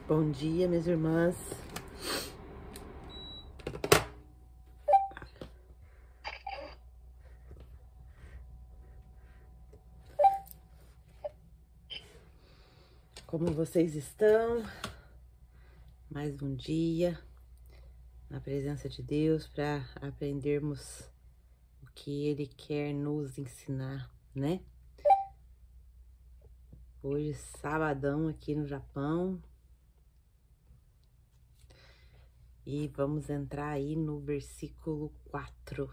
Bom dia, minhas irmãs. Como vocês estão? Mais um dia na presença de Deus para aprendermos o que Ele quer nos ensinar, né? Hoje, sabadão aqui no Japão. E vamos entrar aí no versículo 4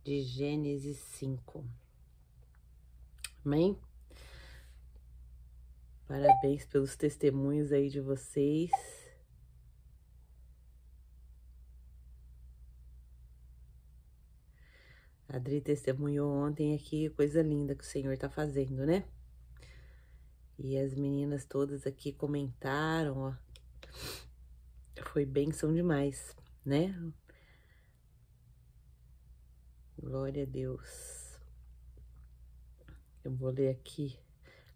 de Gênesis 5. Amém? Parabéns pelos testemunhos aí de vocês. A Adri testemunhou ontem aqui, coisa linda que o Senhor tá fazendo, né? E as meninas todas aqui comentaram, ó. Foi bênção demais, né? Glória a Deus. Eu vou ler aqui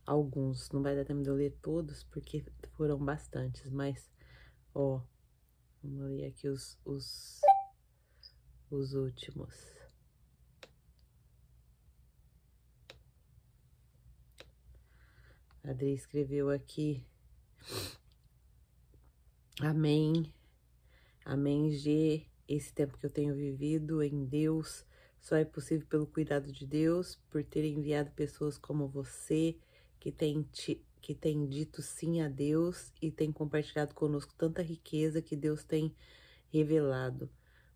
alguns, não vai dar tempo de eu ler todos, porque foram bastantes, mas, ó, vamos ler aqui os últimos. A Adri escreveu aqui, amém, amém, G, esse tempo que eu tenho vivido em Deus só é possível pelo cuidado de Deus, por ter enviado pessoas como você, que tem dito sim a Deus e tem compartilhado conosco tanta riqueza que Deus tem revelado.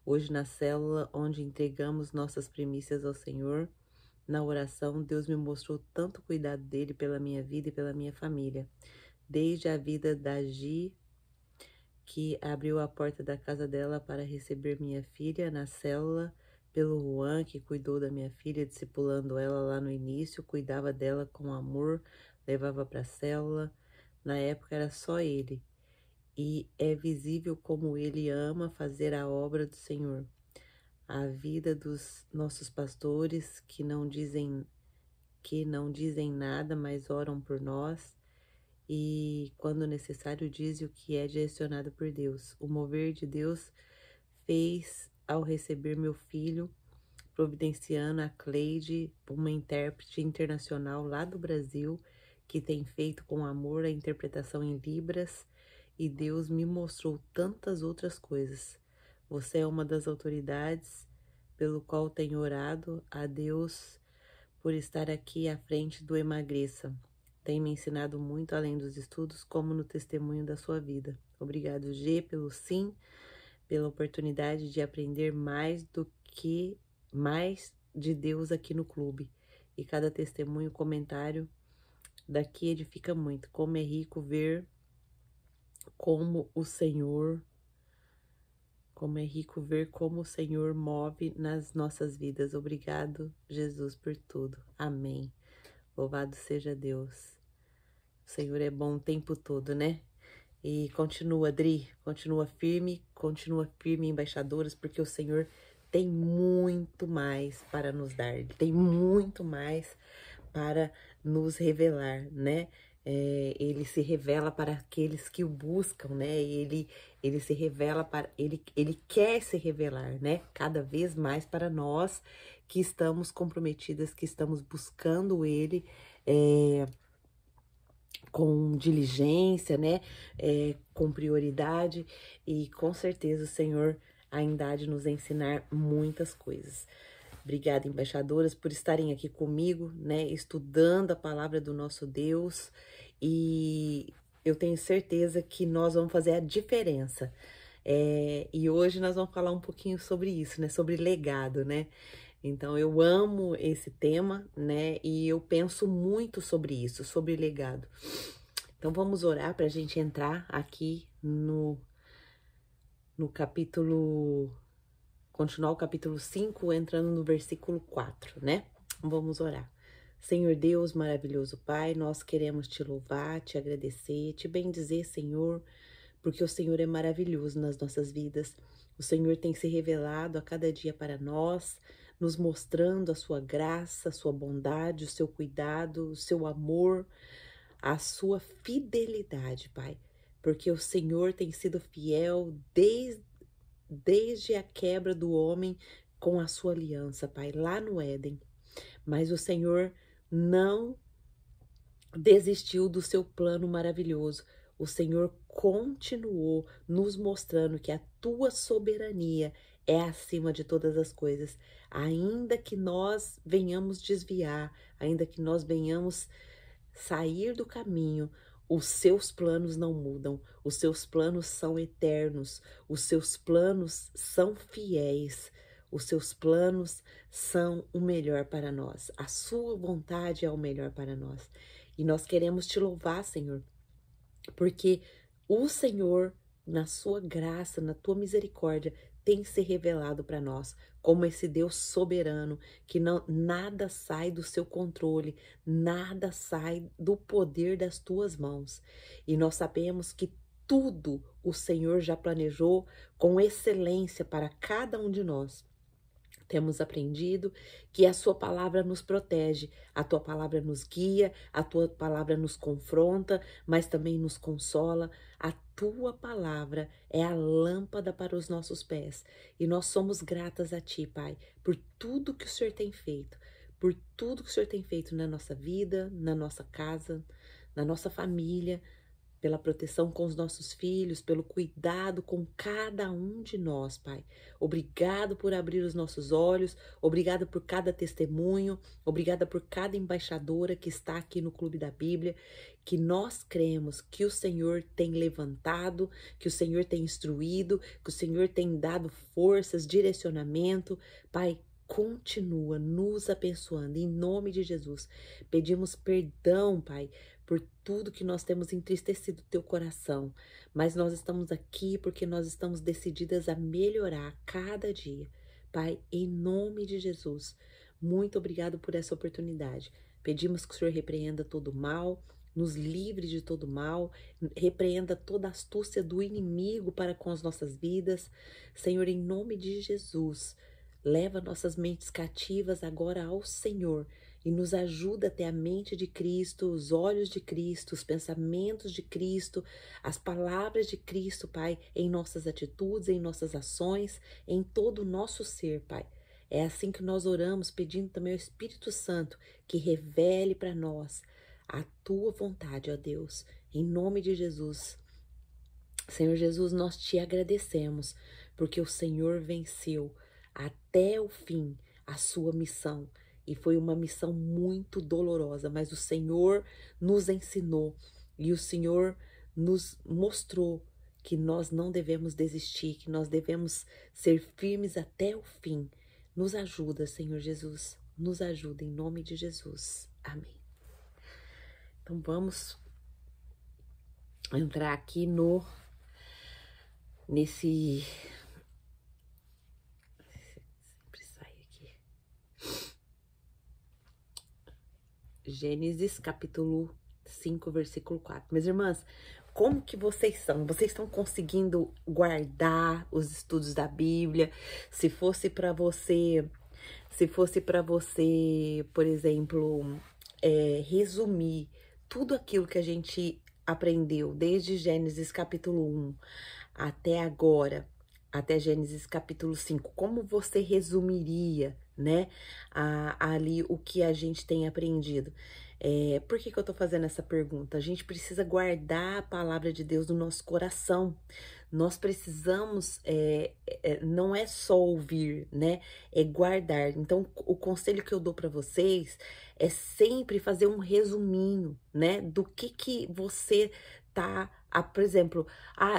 Hoje na célula, onde entregamos nossas primícias ao Senhor, na oração, Deus me mostrou tanto cuidado dele pela minha vida e pela minha família. Desde a vida da Gi, que abriu a porta da casa dela para receber minha filha na célula, pelo Juan, que cuidou da minha filha, discipulando ela lá no início, cuidava dela com amor, levava para a célula. Na época era só ele. E é visível como ele ama fazer a obra do Senhor. A vida dos nossos pastores que não dizem nada, mas oram por nós. E quando necessário dizem o que é direcionado por Deus. O mover de Deus fez ao receber meu filho, providenciando a Cleide, uma intérprete internacional lá do Brasil, que tem feito com amor a interpretação em Libras, e Deus me mostrou tantas outras coisas. Você é uma das autoridades pelo qual tenho orado a Deus por estar aqui à frente do Emagreça. Tem me ensinado muito além dos estudos, como no testemunho da sua vida. Obrigado, G, pelo sim, pela oportunidade de aprender mais de Deus aqui no clube. E cada testemunho, comentário daqui edifica muito. Como é rico ver como o Senhor move nas nossas vidas. Obrigado, Jesus, por tudo. Amém. Louvado seja Deus. O Senhor é bom o tempo todo, né? E continua, Adri, continua firme, embaixadoras, porque o Senhor tem muito mais para nos dar, Ele tem muito mais para nos revelar, né? Ele se revela para aqueles que o buscam, né? Ele se revela para, ele quer se revelar, né? Cada vez mais para nós que estamos comprometidas, que estamos buscando Ele, com diligência, né? Com prioridade, e com certeza o Senhor ainda há de nos ensinar muitas coisas. Obrigada, embaixadoras, por estarem aqui comigo, né? Estudando a palavra do nosso Deus, e eu tenho certeza que nós vamos fazer a diferença. E hoje nós vamos falar um pouquinho sobre isso, né? Sobre legado, né? Então, eu amo esse tema, né? E eu penso muito sobre isso, sobre legado. Então, vamos orar para a gente entrar aqui no capítulo... Continuar o capítulo 5, entrando no versículo 4, né? Vamos orar. Senhor Deus, maravilhoso Pai, nós queremos te louvar, te agradecer, te bendizer, Senhor, porque o Senhor é maravilhoso nas nossas vidas. O Senhor tem se revelado a cada dia para nós, nos mostrando a sua graça, a sua bondade, o seu cuidado, o seu amor, a sua fidelidade, Pai, porque o Senhor tem sido fiel desde a quebra do homem com a sua aliança, Pai, lá no Éden. Mas o Senhor não desistiu do seu plano maravilhoso. O Senhor continuou nos mostrando que a tua soberania é acima de todas as coisas. Ainda que nós venhamos desviar, ainda que nós venhamos sair do caminho, os seus planos não mudam, os seus planos são eternos, os seus planos são fiéis, os seus planos são o melhor para nós, a sua vontade é o melhor para nós. E nós queremos te louvar, Senhor, porque o Senhor, na sua graça, na tua misericórdia, tem se revelado para nós como esse Deus soberano, que nada sai do seu controle, nada sai do poder das tuas mãos. E nós sabemos que tudo o Senhor já planejou com excelência para cada um de nós. Temos aprendido que a sua palavra nos protege, a tua palavra nos guia, a tua palavra nos confronta, mas também nos consola. A tua palavra é a lâmpada para os nossos pés. E nós somos gratas a ti, Pai, por tudo que o Senhor tem feito, por tudo que o Senhor tem feito na nossa vida, na nossa casa, na nossa família, pela proteção com os nossos filhos, pelo cuidado com cada um de nós, Pai. Obrigado por abrir os nossos olhos, obrigado por cada testemunho, obrigada por cada embaixadora que está aqui no Clube da Bíblia, que nós cremos que o Senhor tem levantado, que o Senhor tem instruído, que o Senhor tem dado forças, direcionamento. Pai, continua nos abençoando, em nome de Jesus. Pedimos perdão, Pai, por tudo que nós temos entristecido teu coração, mas nós estamos aqui porque nós estamos decididas a melhorar cada dia. Pai, em nome de Jesus, muito obrigado por essa oportunidade. Pedimos que o Senhor repreenda todo mal, nos livre de todo mal, repreenda toda a astúcia do inimigo para com as nossas vidas. Senhor, em nome de Jesus, leva nossas mentes cativas agora ao Senhor e nos ajuda a ter a mente de Cristo, os olhos de Cristo, os pensamentos de Cristo, as palavras de Cristo, Pai, em nossas atitudes, em nossas ações, em todo o nosso ser, Pai. É assim que nós oramos, pedindo também ao Espírito Santo que revele para nós a tua vontade, ó Deus, em nome de Jesus. Senhor Jesus, nós te agradecemos, porque o Senhor venceu até o fim a sua missão. E foi uma missão muito dolorosa, mas o Senhor nos ensinou e o Senhor nos mostrou que nós não devemos desistir, que nós devemos ser firmes até o fim. Nos ajuda, Senhor Jesus, nos ajuda em nome de Jesus. Amém. Então vamos entrar aqui nesse... Gênesis capítulo 5, versículo 4. Minhas irmãs, como que vocês são? Vocês estão conseguindo guardar os estudos da Bíblia? Se fosse para você, por exemplo, resumir tudo aquilo que a gente aprendeu desde Gênesis capítulo 1 até agora, até Gênesis capítulo 5, como você resumiria, né, ali o que a gente tem aprendido? Por que eu tô fazendo essa pergunta? A gente precisa guardar a palavra de Deus no nosso coração. Nós precisamos, não é só ouvir, né, é guardar. Então, o conselho que eu dou para vocês é sempre fazer um resuminho, né, do que você tá, por exemplo,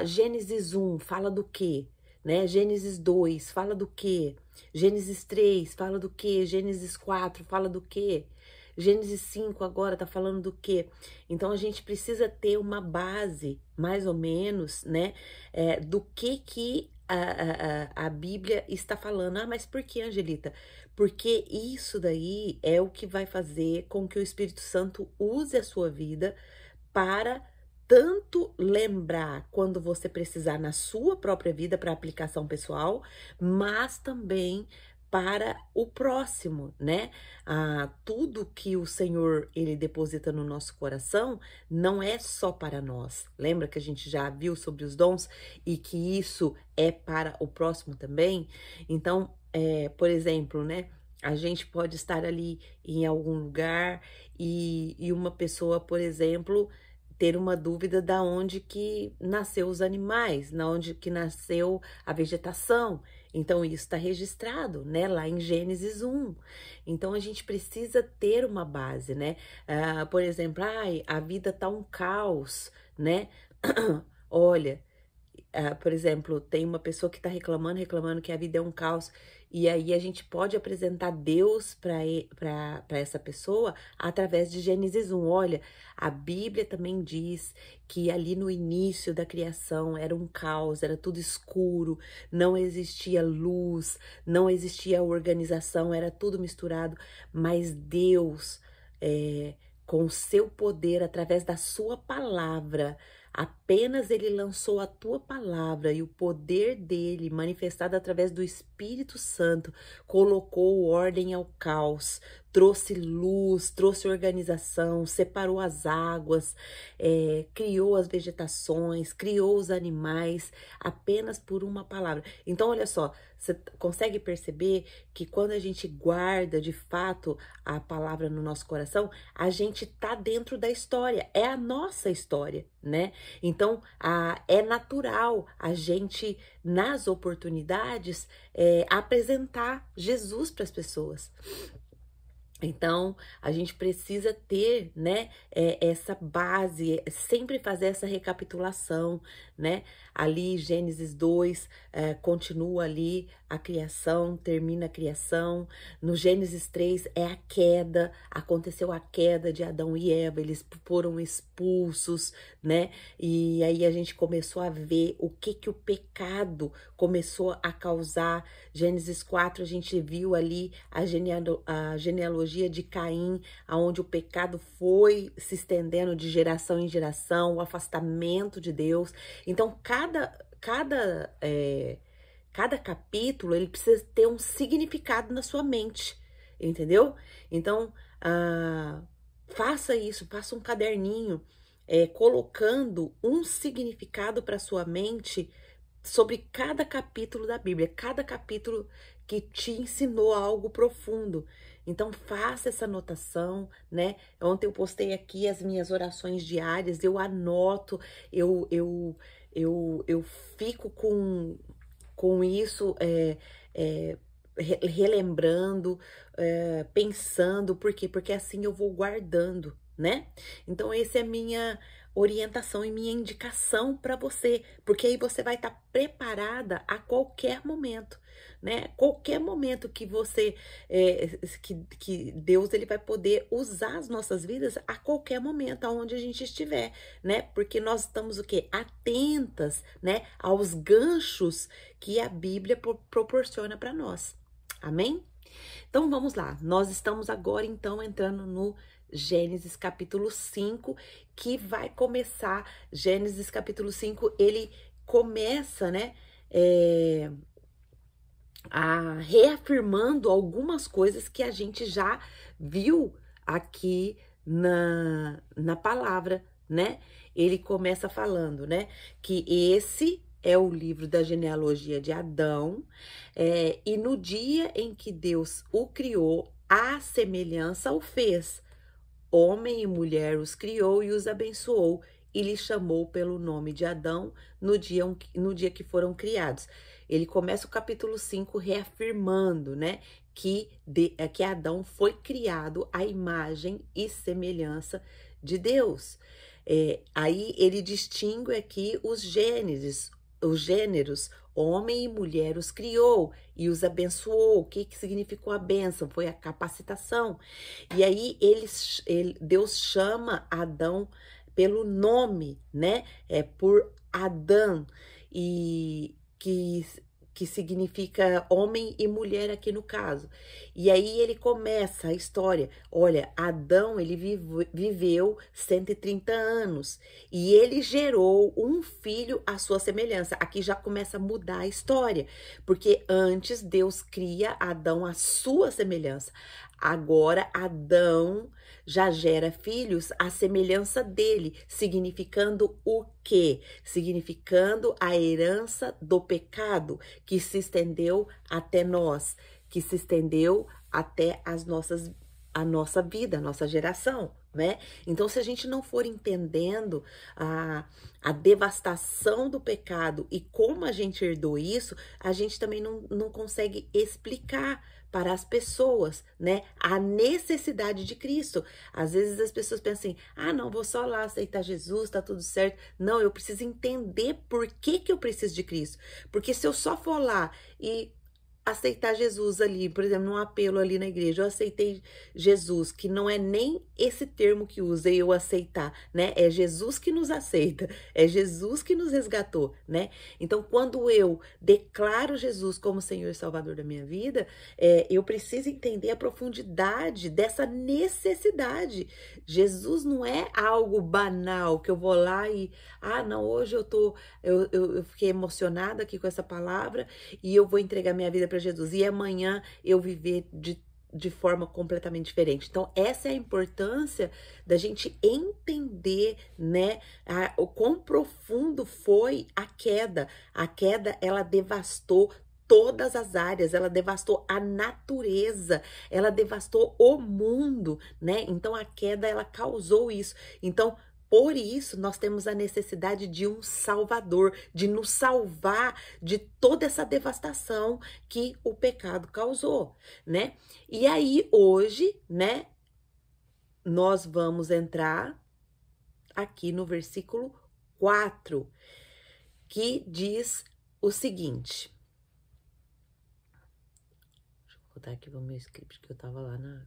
Gênesis 1 fala do quê? Né? Gênesis 2 fala do quê? Gênesis 3 fala do quê? Gênesis 4 fala do quê? Gênesis 5 agora tá falando do quê? Então a gente precisa ter uma base, mais ou menos, né? Do que a Bíblia está falando. Mas por que, Angelita? Porque isso daí é o que vai fazer com que o Espírito Santo use a sua vida para tanto lembrar quando você precisar na sua própria vida para aplicação pessoal, mas também para o próximo, né? Tudo que o Senhor, ele deposita no nosso coração não é só para nós. Lembra que a gente já viu sobre os dons e que isso é para o próximo também? Então, por exemplo, né? A gente pode estar ali em algum lugar e uma pessoa, por exemplo, ter uma dúvida da onde que nasceu os animais, na onde que nasceu a vegetação. Então, isso está registrado, né, lá em Gênesis 1. Então, a gente precisa ter uma base, né? Por exemplo, a vida tá um caos, né? Olha, por exemplo, tem uma pessoa que está reclamando que a vida é um caos, e aí a gente pode apresentar Deus para essa pessoa através de Gênesis 1. Olha, a Bíblia também diz que ali no início da criação era um caos, era tudo escuro, não existia luz, não existia organização, era tudo misturado, mas Deus, com o seu poder, através da sua palavra, apenas ele lançou a tua palavra e o poder dele, manifestado através do Espírito Santo, colocou ordem ao caos, trouxe luz, trouxe organização, separou as águas, criou as vegetações, criou os animais, apenas por uma palavra. Então, olha só, você consegue perceber que quando a gente guarda de fato a palavra no nosso coração, a gente tá dentro da história, é a nossa história, né? Então, é natural a gente, nas oportunidades, apresentar Jesus para as pessoas. Então, a gente precisa ter, né, essa base, sempre fazer essa recapitulação, né? Ali, Gênesis 2, continua ali a criação, termina a criação. No Gênesis 3 é a queda, aconteceu a queda de Adão e Eva, eles foram expulsos, né? E aí a gente começou a ver o que o pecado começou a causar. Gênesis 4, a gente viu ali a genealogia de Caim, aonde o pecado foi se estendendo de geração em geração, o afastamento de Deus. Então, cada capítulo, ele precisa ter um significado na sua mente, entendeu? Então, faça isso, faça um caderninho, colocando um significado para sua mente sobre cada capítulo da Bíblia, cada capítulo que te ensinou algo profundo. Então, faça essa anotação, né? Ontem eu postei aqui as minhas orações diárias, eu anoto, eu fico com isso, relembrando, pensando, por quê? Porque assim eu vou guardando, né? Então, essa é a minha orientação e minha indicação para você, porque aí você vai estar preparada a qualquer momento, né? Qualquer momento que você, que Deus, ele vai poder usar as nossas vidas a qualquer momento, aonde a gente estiver, né? Porque nós estamos o quê? Atentas, né? Aos ganchos que a Bíblia proporciona para nós. Amém? Então vamos lá, nós estamos agora então entrando no Gênesis capítulo 5, que vai começar. Gênesis capítulo 5, ele começa, né, reafirmando algumas coisas que a gente já viu aqui na palavra, né? Ele começa falando, né, que esse é o livro da genealogia de Adão, e no dia em que Deus o criou, à semelhança o fez. Homem e mulher os criou e os abençoou, e lhe chamou pelo nome de Adão no dia que foram criados. Ele começa o capítulo 5 reafirmando, né, que Adão foi criado à imagem e semelhança de Deus. Aí ele distingue aqui os gêneros, homem e mulher os criou e os abençoou. O que significou a bênção? Foi a capacitação. E aí Deus chama Adão pelo nome, né? Por Adão, e que que significa homem e mulher aqui no caso. E aí ele começa a história. Olha, Adão, ele viveu 130 anos e ele gerou um filho à sua semelhança. Aqui já começa a mudar a história, porque antes Deus cria Adão à sua semelhança. Agora Adão já gera filhos à semelhança dele, significando o quê? Significando a herança do pecado que se estendeu até nós, que se estendeu até a nossa vida, a nossa geração, né? Então, se a gente não for entendendo a devastação do pecado e como a gente herdou isso, a gente também não consegue explicar para as pessoas, né, a necessidade de Cristo. Às vezes as pessoas pensam assim, ah, não, vou só lá aceitar Jesus, tá tudo certo. Não, eu preciso entender por que eu preciso de Cristo. Porque se eu só for lá e aceitar Jesus ali, por exemplo, num apelo ali na igreja, eu aceitei Jesus, que não é nem esse termo que usa eu aceitar, né? É Jesus que nos aceita, é Jesus que nos resgatou, né? Então, quando eu declaro Jesus como Senhor e Salvador da minha vida, eu preciso entender a profundidade dessa necessidade. Jesus não é algo banal, que eu vou lá e, ah, não, hoje eu fiquei emocionada aqui com essa palavra e eu vou entregar minha vida para Jesus e amanhã eu viver de forma completamente diferente. Então, essa é a importância da gente entender, né, o quão profundo foi a queda. A queda, ela devastou todas as áreas, ela devastou a natureza, ela devastou o mundo, né? Então, a queda, ela causou isso. Então, por isso, nós temos a necessidade de um Salvador, de nos salvar de toda essa devastação que o pecado causou, né? E aí, hoje, né, nós vamos entrar aqui no versículo 4, que diz o seguinte. Deixa eu botar aqui o meu script, que eu tava lá na...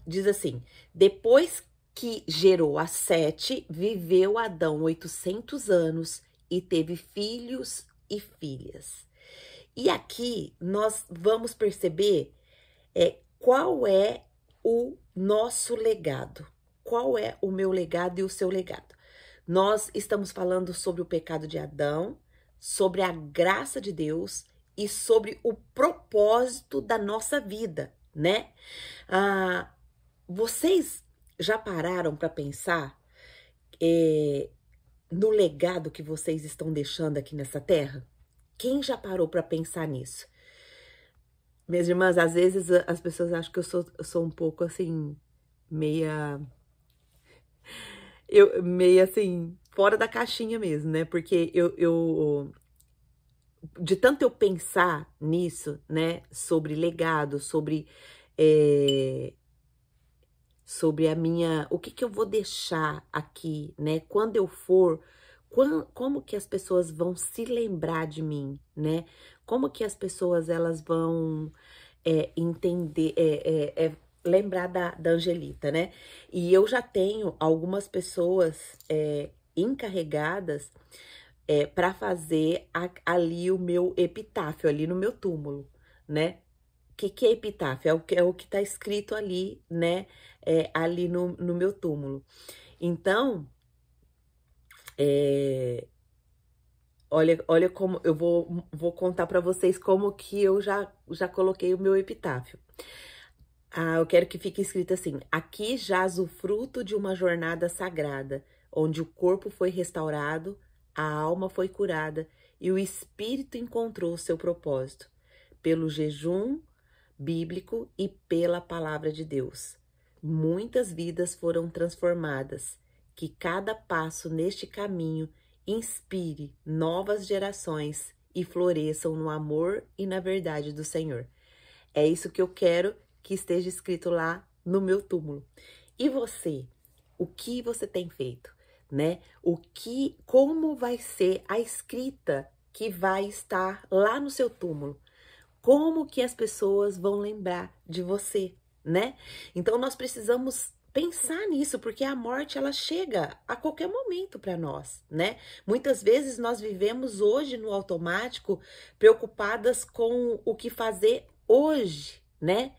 Diz assim, depois que gerou a Sete, viveu Adão 800 anos e teve filhos e filhas. E aqui nós vamos perceber qual é o nosso legado. Qual é o meu legado e o seu legado? Nós estamos falando sobre o pecado de Adão, sobre a graça de Deus e sobre o propósito da nossa vida, né? Vocês já pararam para pensar no legado que vocês estão deixando aqui nessa terra? Quem já parou para pensar nisso? Minhas irmãs, às vezes as pessoas acham que eu sou um pouco assim, meia assim, fora da caixinha mesmo, né? Porque de tanto eu pensar nisso, né? Sobre legado, sobre a minha, o que eu vou deixar aqui, né? Quando eu for, como que as pessoas vão se lembrar de mim, né? Como que as pessoas, elas vão entender, lembrar da Angelita, né? E eu já tenho algumas pessoas encarregadas para fazer ali o meu epitáfio, ali no meu túmulo, né? O que é epitáfio? É o que tá escrito ali, né? Ali no meu túmulo. Então, olha como eu vou contar para vocês como que eu já coloquei o meu epitáfio. Eu quero que fique escrito assim: aqui jaz o fruto de uma jornada sagrada, onde o corpo foi restaurado, a alma foi curada e o espírito encontrou o seu propósito, pelo jejum bíblico e pela palavra de Deus. Muitas vidas foram transformadas, que cada passo neste caminho inspire novas gerações e floresçam no amor e na verdade do Senhor. É isso que eu quero que esteja escrito lá no meu túmulo. E você? O que você tem feito, né? Como vai ser a escrita que vai estar lá no seu túmulo? Como que as pessoas vão lembrar de você, né? Então, nós precisamos pensar nisso, porque a morte ela chega a qualquer momento para nós, né? Muitas vezes nós vivemos hoje no automático, preocupadas com o que fazer hoje, né?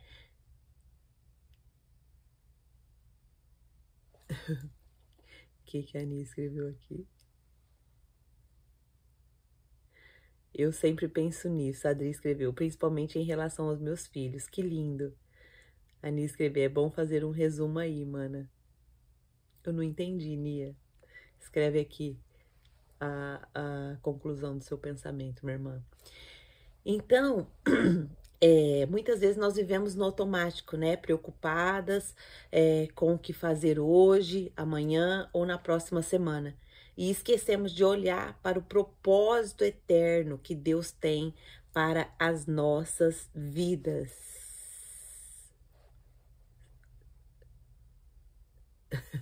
O que a Aninha escreveu aqui? Eu sempre penso nisso, a Adri escreveu, principalmente em relação aos meus filhos. Que lindo. A Nia escreveu, é bom fazer um resumo aí, mana. Eu não entendi, Nia. Escreve aqui a conclusão do seu pensamento, minha irmã. Então, muitas vezes nós vivemos no automático, né? Preocupadas com o que fazer hoje, amanhã ou na próxima semana. E esquecemos de olhar para o propósito eterno que Deus tem para as nossas vidas.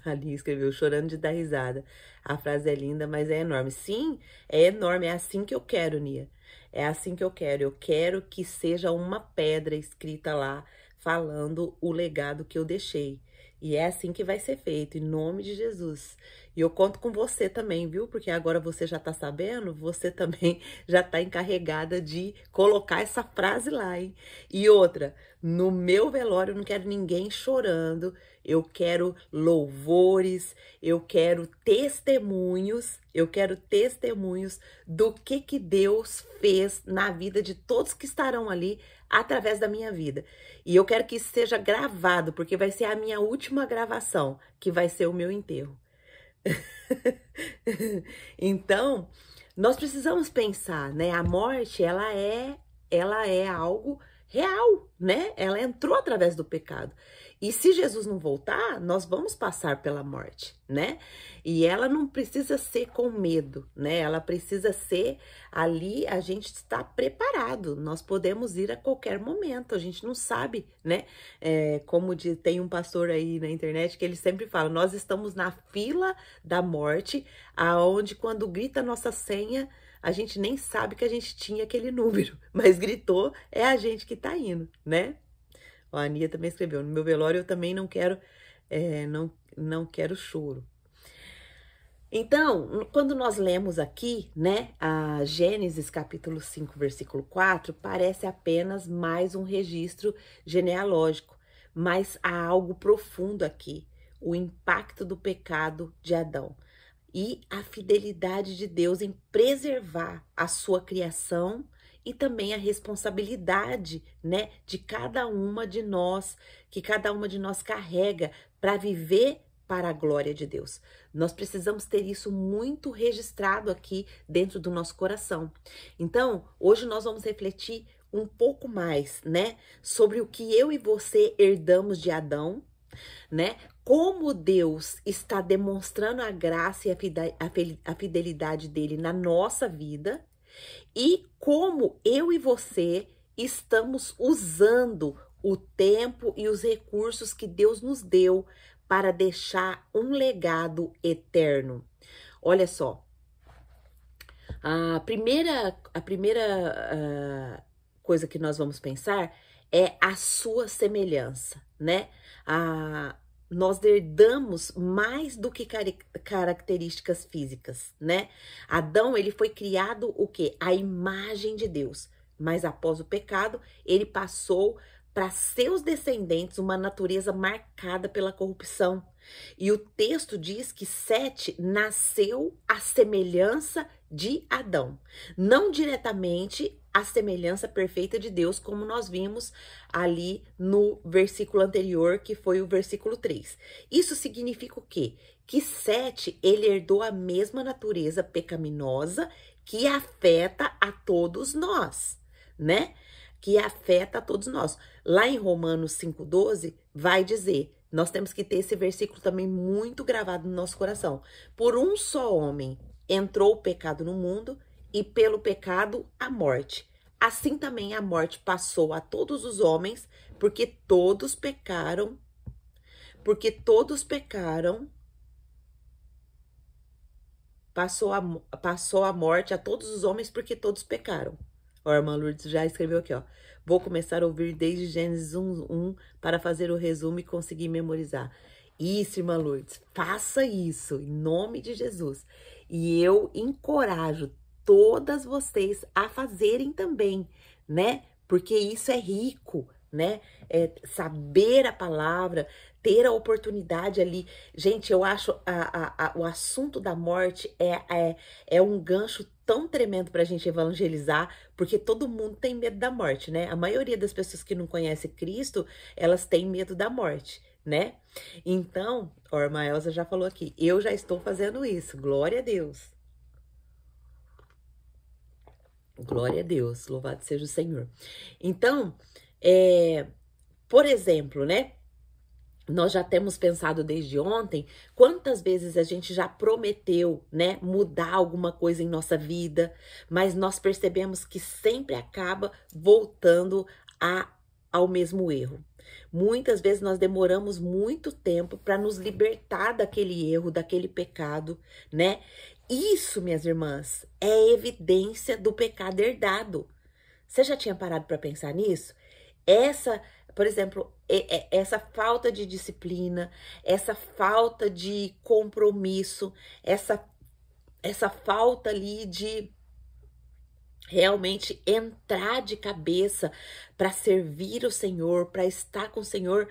A Lia escreveu, chorando de dar risada. A frase é linda, mas é enorme. Sim, é enorme. É assim que eu quero, Nia. É assim que eu quero. Eu quero que seja uma pedra escrita lá, falando o legado que eu deixei. E é assim que vai ser feito, em nome de Jesus. E eu conto com você também, viu? Porque agora você já tá sabendo, você também já tá encarregada de colocar essa frase lá, hein? E outra, no meu velório eu não quero ninguém chorando, eu quero louvores, eu quero testemunhos do que Deus fez na vida de todos que estarão ali através da minha vida. E eu quero que isso seja gravado, porque vai ser a minha última gravação, que vai ser o meu enterro. Então, nós precisamos pensar, né? A morte, ela é algo real, né? Ela entrou através do pecado. E se Jesus não voltar, nós vamos passar pela morte, né? E ela não precisa ser com medo, né? Ela precisa ser ali, a gente está preparado. Nós podemos ir a qualquer momento, a gente não sabe, né? Tem um pastor aí na internet que ele sempre fala, nós estamos na fila da morte, aonde quando grita a nossa senha, a gente nem sabe que a gente tinha aquele número, mas gritou, é a gente que tá indo, né? A Ania também escreveu, no meu velório eu também não quero, não quero choro. Então, quando nós lemos aqui, né, a Gênesis capítulo 5, versículo 4, parece apenas mais um registro genealógico, mas há algo profundo aqui, o impacto do pecado de Adão e a fidelidade de Deus em preservar a sua criação e também a responsabilidade, né, de cada uma de nós, que cada uma de nós carrega para viver para a glória de Deus. Nós precisamos ter isso muito registrado aqui dentro do nosso coração. Então, hoje nós vamos refletir um pouco mais, né, sobre o que eu e você herdamos de Adão, né? Como Deus está demonstrando a graça e a fidelidade dele na nossa vida e como eu e você estamos usando o tempo e os recursos que Deus nos deu para deixar um legado eterno. Olha só, a primeira coisa que nós vamos pensar é a sua semelhança, né? Nós herdamos mais do que características físicas, né? Adão, ele foi criado o quê? A imagem de Deus. Mas após o pecado, ele passou para seus descendentes uma natureza marcada pela corrupção. E o texto diz que Sete nasceu à semelhança de Adão. Não diretamente a semelhança perfeita de Deus, como nós vimos ali no versículo anterior, que foi o versículo 3. Isso significa o quê? Que Sete, ele herdou a mesma natureza pecaminosa que afeta a todos nós, né? Que afeta a todos nós. Lá em Romanos 5,12, vai dizer, nós temos que ter esse versículo também muito gravado no nosso coração. Por um só homem entrou o pecado no mundo, e pelo pecado a morte. Assim também a morte passou a todos os homens, porque todos pecaram. Passou a morte a todos os homens, porque todos pecaram. A irmã Lourdes já escreveu aqui, ó. Vou começar a ouvir desde Gênesis 1:1 para fazer o resumo e conseguir memorizar. Isso, irmã Lourdes, faça isso em nome de Jesus. E eu encorajo todas vocês a fazerem também, né? Porque isso é rico, né? É saber a palavra, ter a oportunidade ali. Gente, eu acho o assunto da morte é um gancho tão tremendo para a gente evangelizar, porque todo mundo tem medo da morte, né? A maioria das pessoas que não conhecem Cristo, elas têm medo da morte, né? Então, a irmã Elza já falou aqui, eu já estou fazendo isso, glória a Deus. Glória a Deus, louvado seja o Senhor. Então, por exemplo, né? Nós já temos pensado desde ontem quantas vezes a gente já prometeu, né, mudar alguma coisa em nossa vida, mas nós percebemos que sempre acaba voltando ao mesmo erro. Muitas vezes nós demoramos muito tempo para nos libertar daquele erro, daquele pecado, né? Isso, minhas irmãs, é evidência do pecado herdado. Você já tinha parado para pensar nisso? Por exemplo, essa falta de disciplina, essa falta de compromisso, essa falta ali de realmente entrar de cabeça para servir o Senhor, para estar com o Senhor,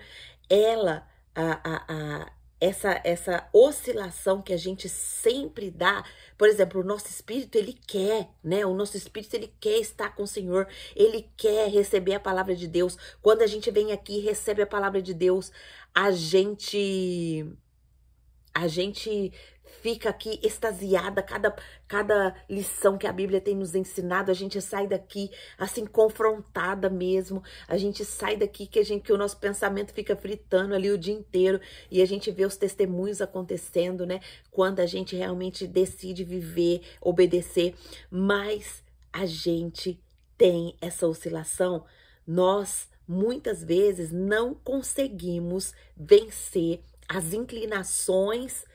essa oscilação que a gente sempre dá, por exemplo, o nosso espírito, ele quer, né? O nosso espírito, ele quer estar com o Senhor, ele quer receber a palavra de Deus. Quando a gente vem aqui e recebe a palavra de Deus, a gente fica aqui extasiada, cada lição que a Bíblia tem nos ensinado, a gente sai daqui assim confrontada mesmo, a gente sai daqui que o nosso pensamento fica fritando ali o dia inteiro e a gente vê os testemunhos acontecendo, né? Quando a gente realmente decide viver, obedecer, mas a gente tem essa oscilação, nós muitas vezes não conseguimos vencer as inclinações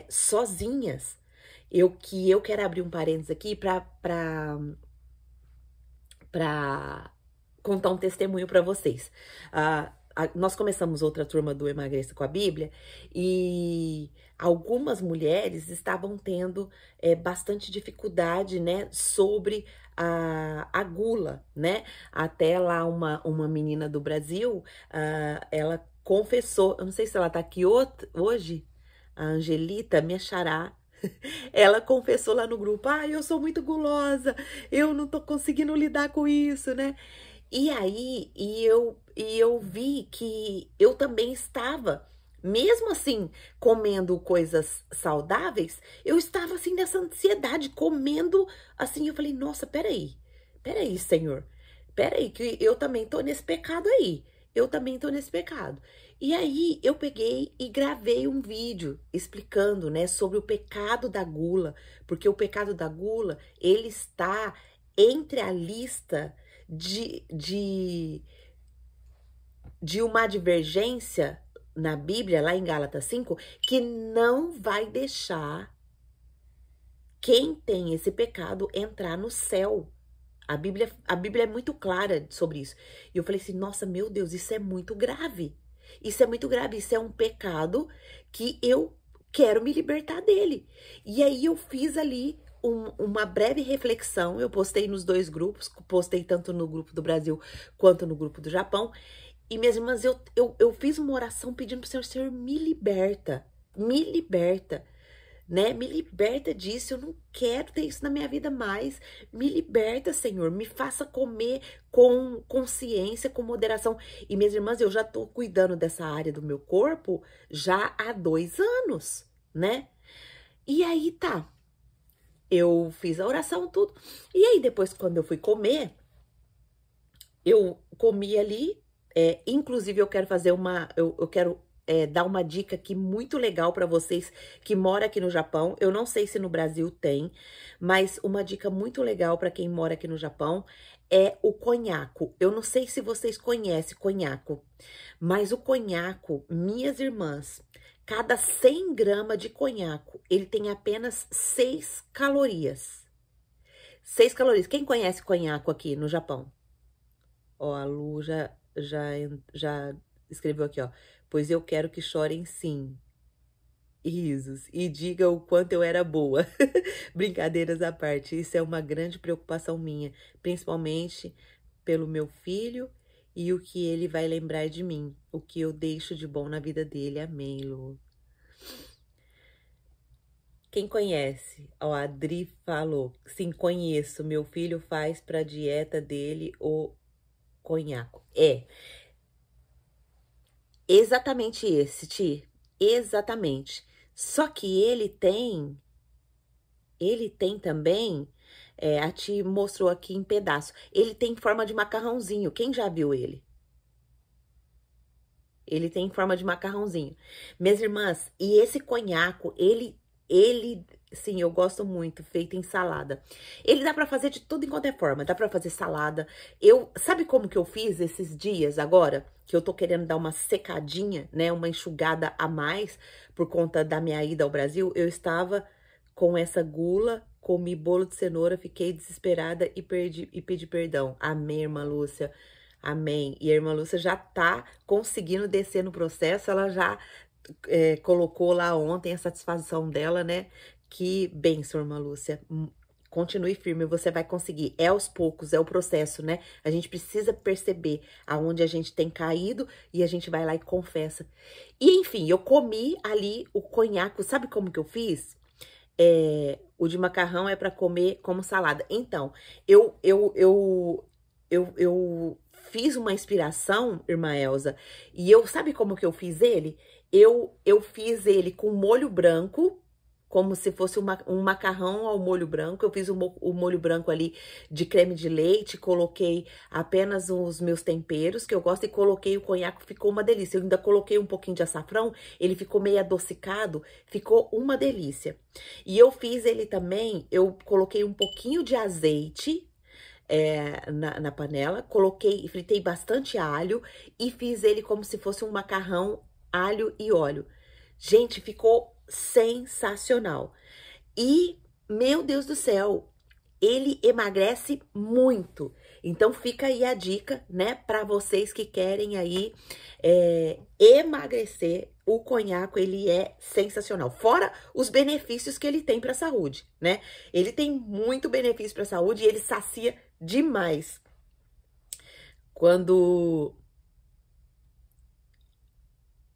sozinhas. Eu quero abrir um parênteses aqui para contar um testemunho para vocês. Nós começamos outra turma do Emagreça com a Bíblia e algumas mulheres estavam tendo bastante dificuldade, né, sobre a gula, né? Até lá uma menina do Brasil, ela confessou, eu não sei se ela tá aqui hoje, a Angelita, minha xará, ela confessou lá no grupo, eu sou muito gulosa, eu não tô conseguindo lidar com isso, né? E aí, eu vi que eu também estava, mesmo assim, comendo coisas saudáveis, eu estava assim nessa ansiedade, comendo assim, eu falei, nossa, peraí, Senhor, peraí, que eu também tô nesse pecado aí, eu também tô nesse pecado. E aí, eu peguei e gravei um vídeo explicando, né, sobre o pecado da gula, porque o pecado da gula, ele está entre a lista de uma divergência na Bíblia, lá em Gálatas 5, que não vai deixar quem tem esse pecado entrar no céu. A Bíblia é muito clara sobre isso. E eu falei assim, nossa, meu Deus, isso é muito grave. Isso é muito grave, isso é um pecado que eu quero me libertar dele. E aí eu fiz ali uma breve reflexão, eu postei nos dois grupos, postei tanto no grupo do Brasil quanto no grupo do Japão. E minhas irmãs, eu fiz uma oração pedindo pro Senhor, me liberta, né? Me liberta disso, eu não quero ter isso na minha vida mais. Me liberta, Senhor, me faça comer com consciência, com moderação. E minhas irmãs, eu já tô cuidando dessa área do meu corpo já há 2 anos, né? E aí tá, eu fiz a oração, tudo. E aí depois, quando eu fui comer, eu comi ali, inclusive eu quero fazer eu quero dar uma dica aqui muito legal para vocês que moram aqui no Japão. Eu não sei se no Brasil tem, mas uma dica muito legal para quem mora aqui no Japão é o conhaco. Eu não sei se vocês conhecem conhaco, mas o conhaco, minhas irmãs, cada 100 gramas de conhaco, ele tem apenas 6 calorias. 6 calorias. Quem conhece conhaco aqui no Japão? Ó, a Lu já escreveu aqui, ó. pois eu quero que chorem sim. E risos. E diga o quanto eu era boa. Brincadeiras à parte, isso é uma grande preocupação minha, principalmente pelo meu filho e o que ele vai lembrar de mim, o que eu deixo de bom na vida dele. Amém, Lu. Quem conhece? Ó, a Adri falou. Sim, conheço. Meu filho faz pra dieta dele o conhaco. É, exatamente esse, Ti. Exatamente. Só que ele tem também, a Ti mostrou aqui em pedaço, ele tem forma de macarrãozinho. Quem já viu ele? Ele tem forma de macarrãozinho. Minhas irmãs, e esse conhaco, sim, eu gosto muito, feito em salada. Ele dá pra fazer de tudo enquanto é forma, dá pra fazer salada. Sabe como que eu fiz esses dias agora? Que eu tô querendo dar uma secadinha, né, uma enxugada a mais por conta da minha ida ao Brasil. Eu estava com essa gula, comi bolo de cenoura, fiquei desesperada e pedi perdão. Amém, irmã Lúcia. Amém. E a irmã Lúcia já tá conseguindo descer no processo, ela já colocou lá ontem a satisfação dela, né? Que bênção, irmã Lúcia. Continue firme, você vai conseguir. É aos poucos, é o processo, né? A gente precisa perceber aonde a gente tem caído e a gente vai lá e confessa. E enfim, eu comi ali o conhaco. Sabe como que eu fiz? O de macarrão é para comer como salada. Então, eu fiz uma inspiração, irmã Elza, e sabe como que eu fiz ele? Eu fiz ele com molho branco, como se fosse um macarrão ao molho branco. Eu fiz o molho branco ali de creme de leite, coloquei apenas os meus temperos que eu gosto e coloquei o conhaque, ficou uma delícia. Eu ainda coloquei um pouquinho de açafrão, ele ficou meio adocicado, ficou uma delícia. E eu fiz ele também, eu coloquei um pouquinho de azeite na panela, coloquei, fritei bastante alho e fiz ele como se fosse um macarrão alho e óleo. Gente, ficou sensacional. E, meu Deus do céu, ele emagrece muito. Então, fica aí a dica, né, para vocês que querem aí emagrecer. O conhaco, ele é sensacional. Fora os benefícios que ele tem para a saúde, né? Ele tem muito benefício para a saúde e ele sacia demais.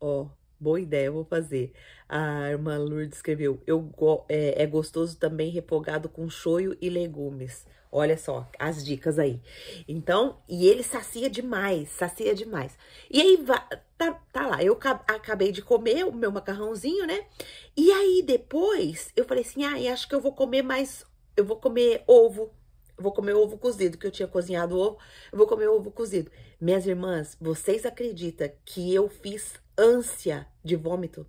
Ó, boa ideia, eu vou fazer. A irmã Lourdes escreveu, é gostoso também refogado com shoyu e legumes. Olha só, as dicas aí. Então, e ele sacia demais, sacia demais. E aí, tá lá, eu acabei de comer o meu macarrãozinho, né? E aí, depois, eu falei assim, acho que eu vou comer mais, eu vou comer ovo. Eu vou comer ovo cozido, que eu tinha cozinhado ovo, eu vou comer ovo cozido. Minhas irmãs, vocês acreditam que eu fiz ânsia de vômito?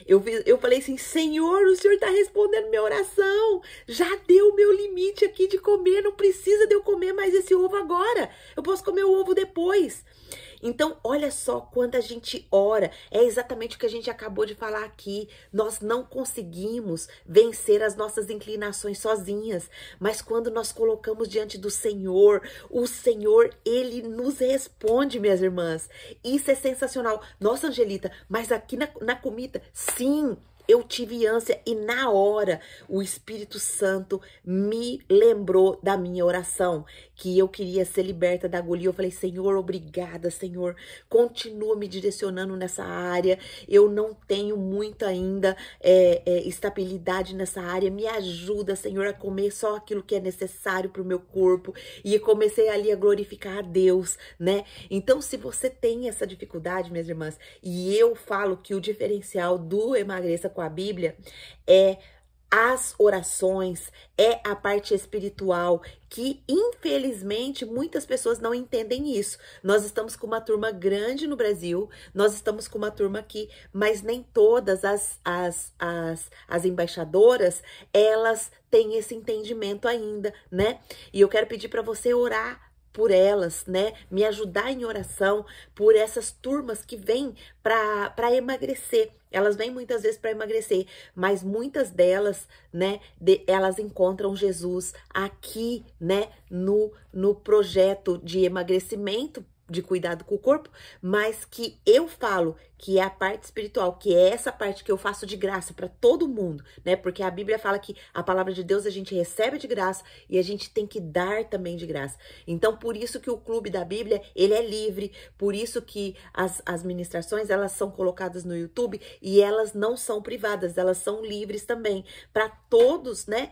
Eu falei assim, Senhor, o Senhor tá respondendo minha oração. Já deu o meu limite aqui de comer, não precisa de eu comer mais esse ovo agora. Eu posso comer o ovo depois. Então, olha só, quando a gente ora, é exatamente o que a gente acabou de falar aqui. Nós não conseguimos vencer as nossas inclinações sozinhas, mas quando nós colocamos diante do Senhor, o Senhor, Ele nos responde, minhas irmãs. Isso é sensacional. Nossa, Angelita, mas aqui na comida, sim, eu tive ânsia e na hora o Espírito Santo me lembrou da minha oração, que eu queria ser liberta da agonia. Eu falei, Senhor, obrigada, Senhor, continua me direcionando nessa área. Eu não tenho muito ainda estabilidade nessa área. Me ajuda, Senhor, a comer só aquilo que é necessário para o meu corpo. E comecei ali a glorificar a Deus, né? Então, se você tem essa dificuldade, minhas irmãs, e eu falo que o diferencial do Emagreça com a Bíblia é as orações, é a parte espiritual, que infelizmente muitas pessoas não entendem isso. Nós estamos com uma turma grande no Brasil, nós estamos com uma turma aqui, mas nem todas as embaixadoras, elas têm esse entendimento ainda, né? E eu quero pedir para você orar por elas, né? Me ajudar em oração por essas turmas que vêm para emagrecer. Elas vêm muitas vezes para emagrecer, mas muitas delas, né, elas encontram Jesus aqui, né, no projeto de emagrecimento, de cuidado com o corpo, mas que eu falo que é a parte espiritual, que é essa parte que eu faço de graça para todo mundo, né? Porque a Bíblia fala que a palavra de Deus a gente recebe de graça e a gente tem que dar também de graça. Então, por isso que o Clube da Bíblia, ele é livre, por isso que as ministrações, elas são colocadas no YouTube e elas não são privadas, elas são livres também, para todos, né,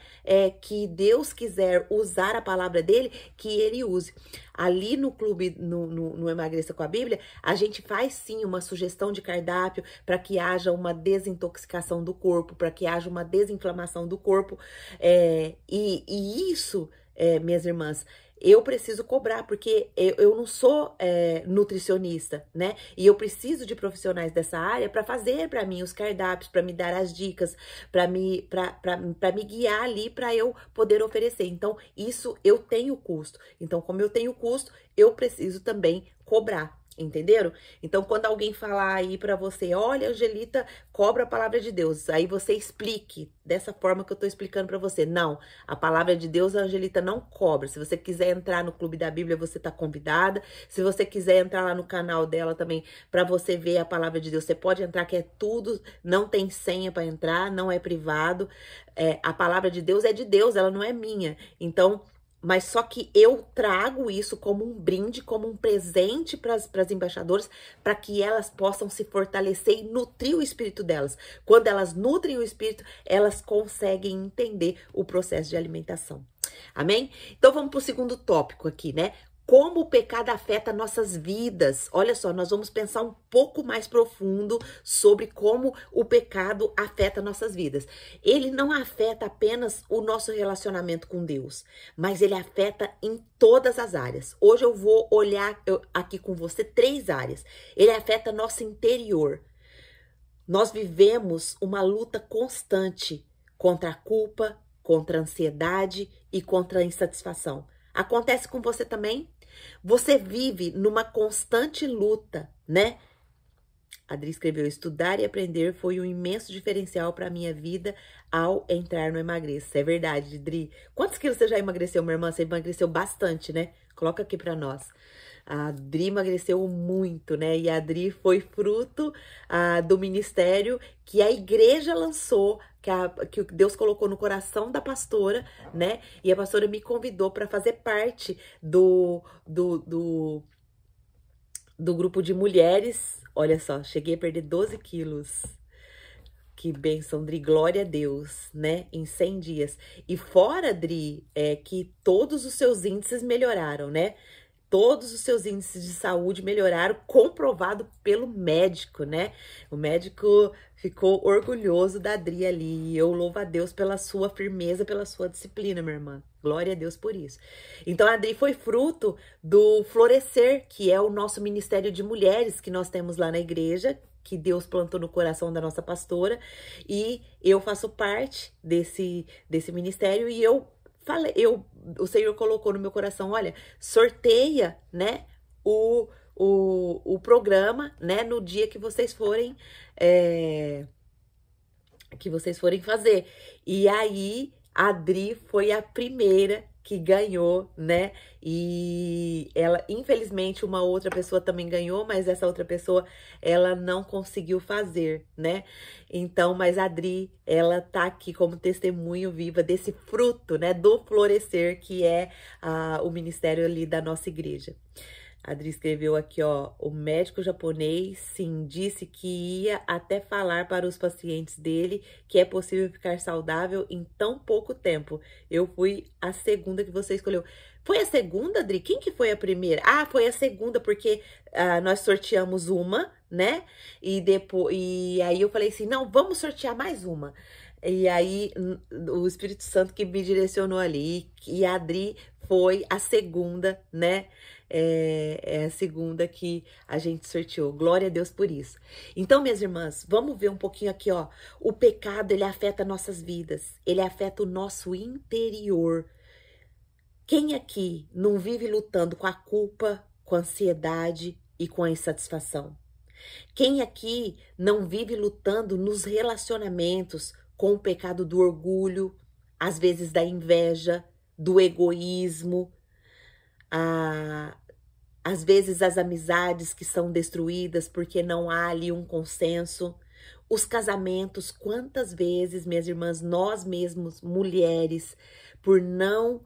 que Deus quiser usar a palavra dele, que ele use. Ali no clube, no Emagreça com a Bíblia, a gente faz sim uma sugestão de cardápio para que haja uma desintoxicação do corpo, para que haja uma desinflamação do corpo. E isso, minhas irmãs, eu preciso cobrar, porque eu não sou nutricionista, né? E eu preciso de profissionais dessa área para fazer para mim os cardápios, para me dar as dicas, para me guiar ali, para eu poder oferecer. Então, isso eu tenho custo. Então, como eu tenho custo, eu preciso também cobrar. Entenderam? Então, quando alguém falar aí pra você, olha, Angelita cobra a palavra de Deus, aí você explique dessa forma que eu tô explicando pra você. Não, a palavra de Deus a Angelita não cobra. Se você quiser entrar no Clube da Bíblia, você tá convidada. Se você quiser entrar lá no canal dela também pra você ver a palavra de Deus, você pode entrar, que é tudo, não tem senha pra entrar, não é privado. A palavra de Deus é de Deus, ela não é minha. Então, mas só que eu trago isso como um brinde, como um presente para as embaixadoras, para que elas possam se fortalecer e nutrir o espírito delas. Quando elas nutrem o espírito, elas conseguem entender o processo de alimentação. Amém? Então vamos para o segundo tópico aqui, né? Como o pecado afeta nossas vidas. Olha só, nós vamos pensar um pouco mais profundo sobre como o pecado afeta nossas vidas. Ele não afeta apenas o nosso relacionamento com Deus, mas ele afeta em todas as áreas. Hoje eu vou olhar aqui com você 3 áreas. Ele afeta nosso interior. Nós vivemos uma luta constante contra a culpa, contra a ansiedade e contra a insatisfação. Acontece com você também? Você vive numa constante luta, né? A Adri escreveu, estudar e aprender foi um imenso diferencial para a minha vida ao entrar no Emagreça. É verdade, Adri. Quantos quilos você já emagreceu, minha irmã? Você emagreceu bastante, né? Coloca aqui para nós. A Adri emagreceu muito, né? E a Adri foi fruto do ministério que a igreja lançou, que Deus colocou no coração da pastora, né? E a pastora me convidou para fazer parte do grupo de mulheres. Olha só, cheguei a perder 12 quilos. Que bênção, Dri, glória a Deus, né? Em 100 dias. E fora, Dri, que todos os seus índices melhoraram, né? Todos os seus índices de saúde melhoraram, comprovado pelo médico, né? O médico ficou orgulhoso da Adri ali. E eu louvo a Deus pela sua firmeza, pela sua disciplina, minha irmã. Glória a Deus por isso. Então, a Adri foi fruto do Florescer, que é o nosso ministério de mulheres que nós temos lá na igreja, que Deus plantou no coração da nossa pastora. E eu faço parte desse ministério e o Senhor colocou no meu coração, olha, sorteia, né, o programa, né, no dia que vocês forem fazer. E aí, a Adri foi a primeira que ganhou, né? E ela, infelizmente, uma outra pessoa também ganhou, mas essa outra pessoa, ela não conseguiu fazer, né? Então, mas a Adri, ela tá aqui como testemunho viva desse fruto, né? Do Florescer, que é o ministério ali da nossa igreja. A Adri escreveu aqui, ó, o médico japonês, sim, disse que ia até falar para os pacientes dele que é possível ficar saudável em tão pouco tempo. Eu fui a segunda que você escolheu. Foi a segunda, Adri? Quem que foi a primeira? Ah, foi a segunda, porque nós sorteamos uma, né? E aí eu falei assim, não, vamos sortear mais uma. E aí, o Espírito Santo que me direcionou ali, e a Adri foi a segunda, né? É a segunda que a gente sorteou. Glória a Deus por isso. Então, minhas irmãs, vamos ver um pouquinho aqui, ó. O pecado, ele afeta nossas vidas. Ele afeta o nosso interior. Quem aqui não vive lutando com a culpa, com a ansiedade e com a insatisfação? Quem aqui não vive lutando nos relacionamentos com o pecado do orgulho, às vezes da inveja, do egoísmo, a às vezes as amizades que são destruídas porque não há ali um consenso, os casamentos, quantas vezes, minhas irmãs, nós mesmos, mulheres, por não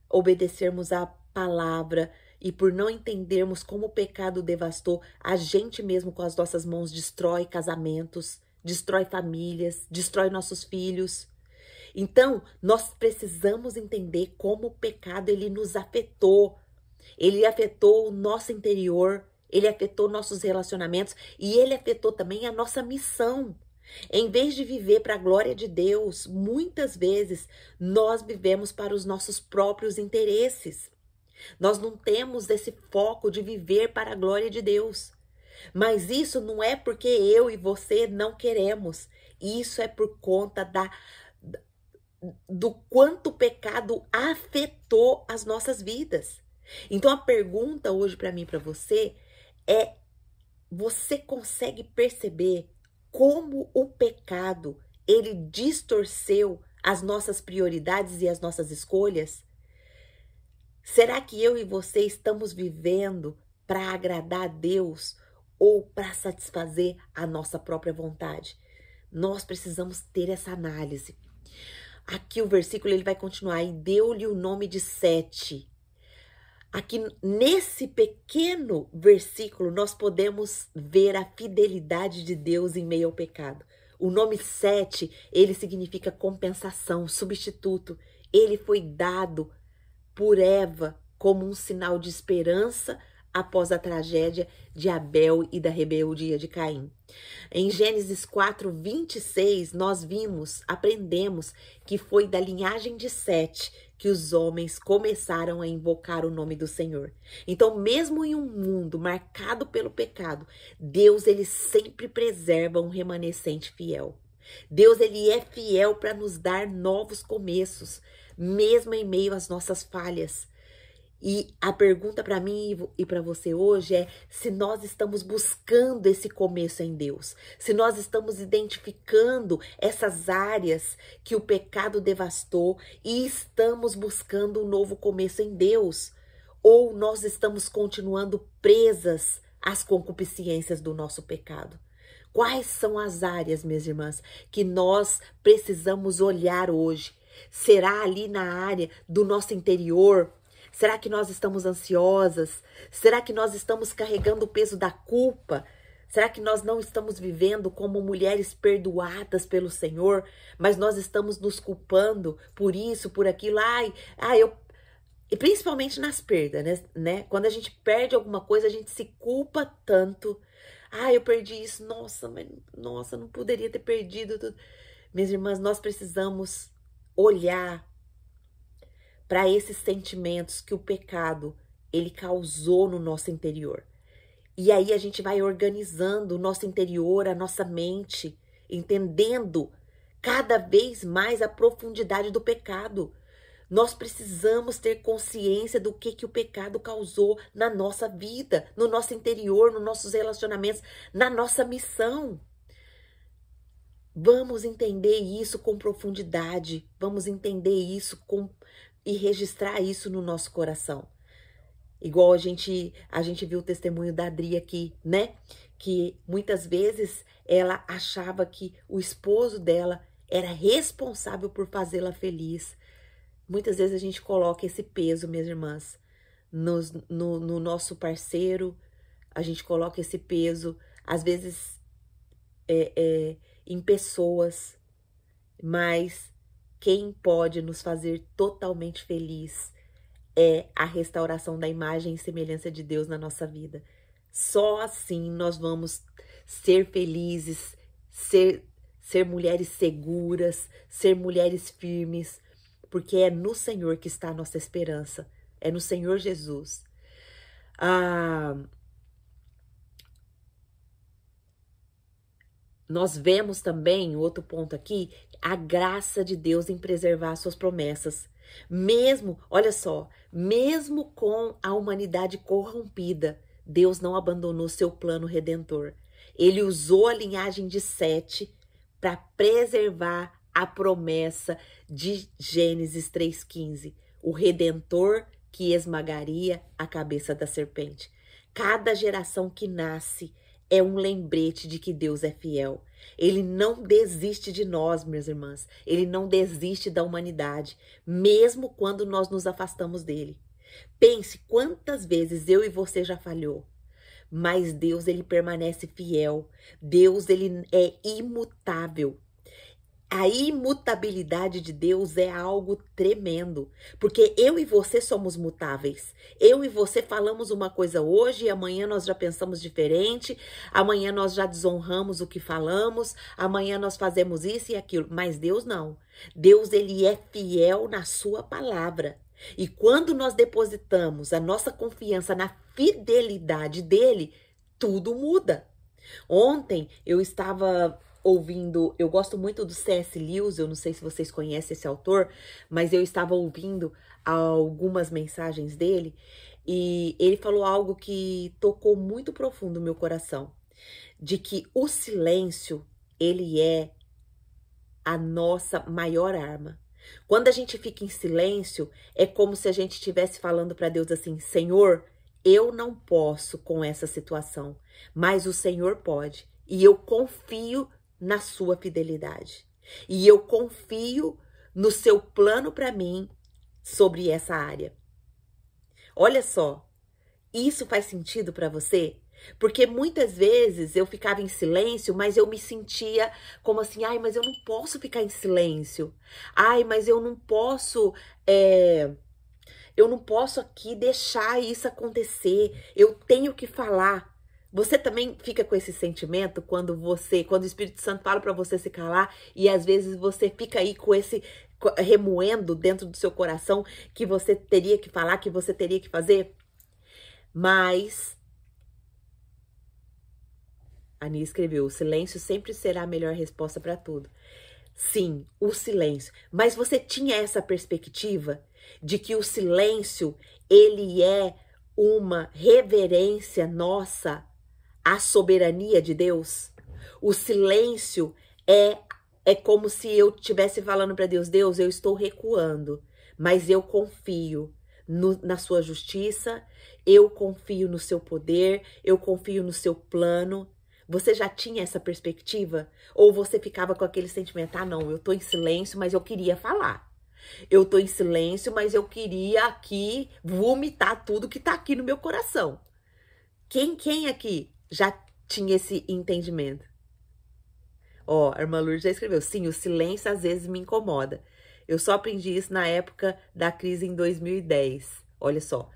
obedecermos à palavra e por não entendermos como o pecado devastou, a gente mesmo com as nossas mãos destrói casamentos, destrói famílias, destrói nossos filhos. Então, nós precisamos entender como o pecado ele nos afetou. Ele afetou o nosso interior, ele afetou nossos relacionamentos e ele afetou também a nossa missão. Em vez de viver para a glória de Deus, muitas vezes nós vivemos para os nossos próprios interesses. Nós não temos esse foco de viver para a glória de Deus. Mas isso não é porque eu e você não queremos. Isso é por conta do quanto o pecado afetou as nossas vidas. Então a pergunta hoje para mim e para você é: você consegue perceber como o pecado ele distorceu as nossas prioridades e as nossas escolhas? Será que eu e você estamos vivendo para agradar a Deus ou para satisfazer a nossa própria vontade? Nós precisamos ter essa análise. Aqui o versículo ele vai continuar: e deu-lhe o nome de Sete. Aqui nesse pequeno versículo nós podemos ver a fidelidade de Deus em meio ao pecado. O nome Sete, ele significa compensação, substituto. Ele foi dado por Eva como um sinal de esperança após a tragédia de Abel e da rebeldia de Caim. Em Gênesis 4:26, nós aprendemos que foi da linhagem de Sete que os homens começaram a invocar o nome do Senhor. Então, mesmo em um mundo marcado pelo pecado, Deus ele sempre preserva um remanescente fiel. Deus ele é fiel para nos dar novos começos, mesmo em meio às nossas falhas. E a pergunta para mim e para você hoje é se nós estamos buscando esse começo em Deus, se nós estamos identificando essas áreas que o pecado devastou e estamos buscando um novo começo em Deus, ou nós estamos continuando presas às concupiscências do nosso pecado. Quais são as áreas, minhas irmãs, que nós precisamos olhar hoje? Será ali na área do nosso interior? Será que nós estamos ansiosas? Será que nós estamos carregando o peso da culpa? Será que nós não estamos vivendo como mulheres perdoadas pelo Senhor, mas nós estamos nos culpando por isso, por aquilo? E principalmente nas perdas, né? Quando a gente perde alguma coisa, a gente se culpa tanto. Eu perdi isso. Nossa, não poderia ter perdido tudo. Minhas irmãs, nós precisamos olhar para esses sentimentos que o pecado ele causou no nosso interior. E aí a gente vai organizando o nosso interior, a nossa mente, entendendo cada vez mais a profundidade do pecado. Nós precisamos ter consciência do que o pecado causou na nossa vida, no nosso interior, nos nossos relacionamentos, na nossa missão. Vamos entender isso com profundidade, vamos entender isso e registrar isso no nosso coração. Igual a gente viu o testemunho da Adri aqui, né? Que muitas vezes ela achava que o esposo dela era responsável por fazê-la feliz. Muitas vezes a gente coloca esse peso, minhas irmãs, no nosso parceiro, a gente coloca esse peso, às vezes, em pessoas, mas quem pode nos fazer totalmente feliz é a restauração da imagem e semelhança de Deus na nossa vida. Só assim nós vamos ser felizes, ser mulheres seguras, ser mulheres firmes, porque é no Senhor que está a nossa esperança, é no Senhor Jesus. Nós vemos também, outro ponto aqui, a graça de Deus em preservar suas promessas. Mesmo, olha só, mesmo com a humanidade corrompida, Deus não abandonou seu plano redentor. Ele usou a linhagem de Sete para preservar a promessa de Gênesis 3:15, o Redentor que esmagaria a cabeça da serpente. Cada geração que nasce é um lembrete de que Deus é fiel. Ele não desiste de nós, minhas irmãs. Ele não desiste da humanidade, mesmo quando nós nos afastamos dele. Pense quantas vezes eu e você já falhou. Mas Deus, ele permanece fiel. Deus, ele é imutável. A imutabilidade de Deus é algo tremendo, porque eu e você somos mutáveis. Eu e você falamos uma coisa hoje e amanhã nós já pensamos diferente, amanhã nós já desonramos o que falamos, amanhã nós fazemos isso e aquilo, mas Deus não. Deus, ele é fiel na sua palavra. E quando nós depositamos a nossa confiança na fidelidade dele, tudo muda. Ontem eu estava ouvindo, eu gosto muito do C.S. Lewis, eu não sei se vocês conhecem esse autor, mas eu estava ouvindo algumas mensagens dele e ele falou algo que tocou muito profundo no meu coração, de que o silêncio, ele é a nossa maior arma. Quando a gente fica em silêncio, é como se a gente estivesse falando para Deus assim: Senhor, eu não posso com essa situação, mas o Senhor pode. E eu confio na sua fidelidade. E eu confio no seu plano para mim sobre essa área. Olha só, isso faz sentido para você? Porque muitas vezes eu ficava em silêncio, mas eu me sentia como assim: ai, mas eu não posso ficar em silêncio. Ai, mas eu não posso aqui deixar isso acontecer. Eu tenho que falar. Você também fica com esse sentimento quando o Espírito Santo fala para você se calar e às vezes você fica aí com esse remoendo dentro do seu coração que você teria que falar, que você teria que fazer? Mas a Nia escreveu: o silêncio sempre será a melhor resposta para tudo. Sim, o silêncio. Mas você tinha essa perspectiva de que o silêncio, ele é uma reverência nossa à soberania de Deus? O silêncio é como se eu estivesse falando para Deus: Deus, eu estou recuando, mas eu confio na sua justiça, eu confio no seu poder, eu confio no seu plano. Você já tinha essa perspectiva? Ou você ficava com aquele sentimento: ah, não, eu tô em silêncio, mas eu queria falar. Eu tô em silêncio, mas eu queria aqui vomitar tudo que tá aqui no meu coração. Quem aqui já tinha esse entendimento? Ó, a irmã Lourdes já escreveu: sim, o silêncio às vezes me incomoda. Eu só aprendi isso na época da crise em 2010. Olha só.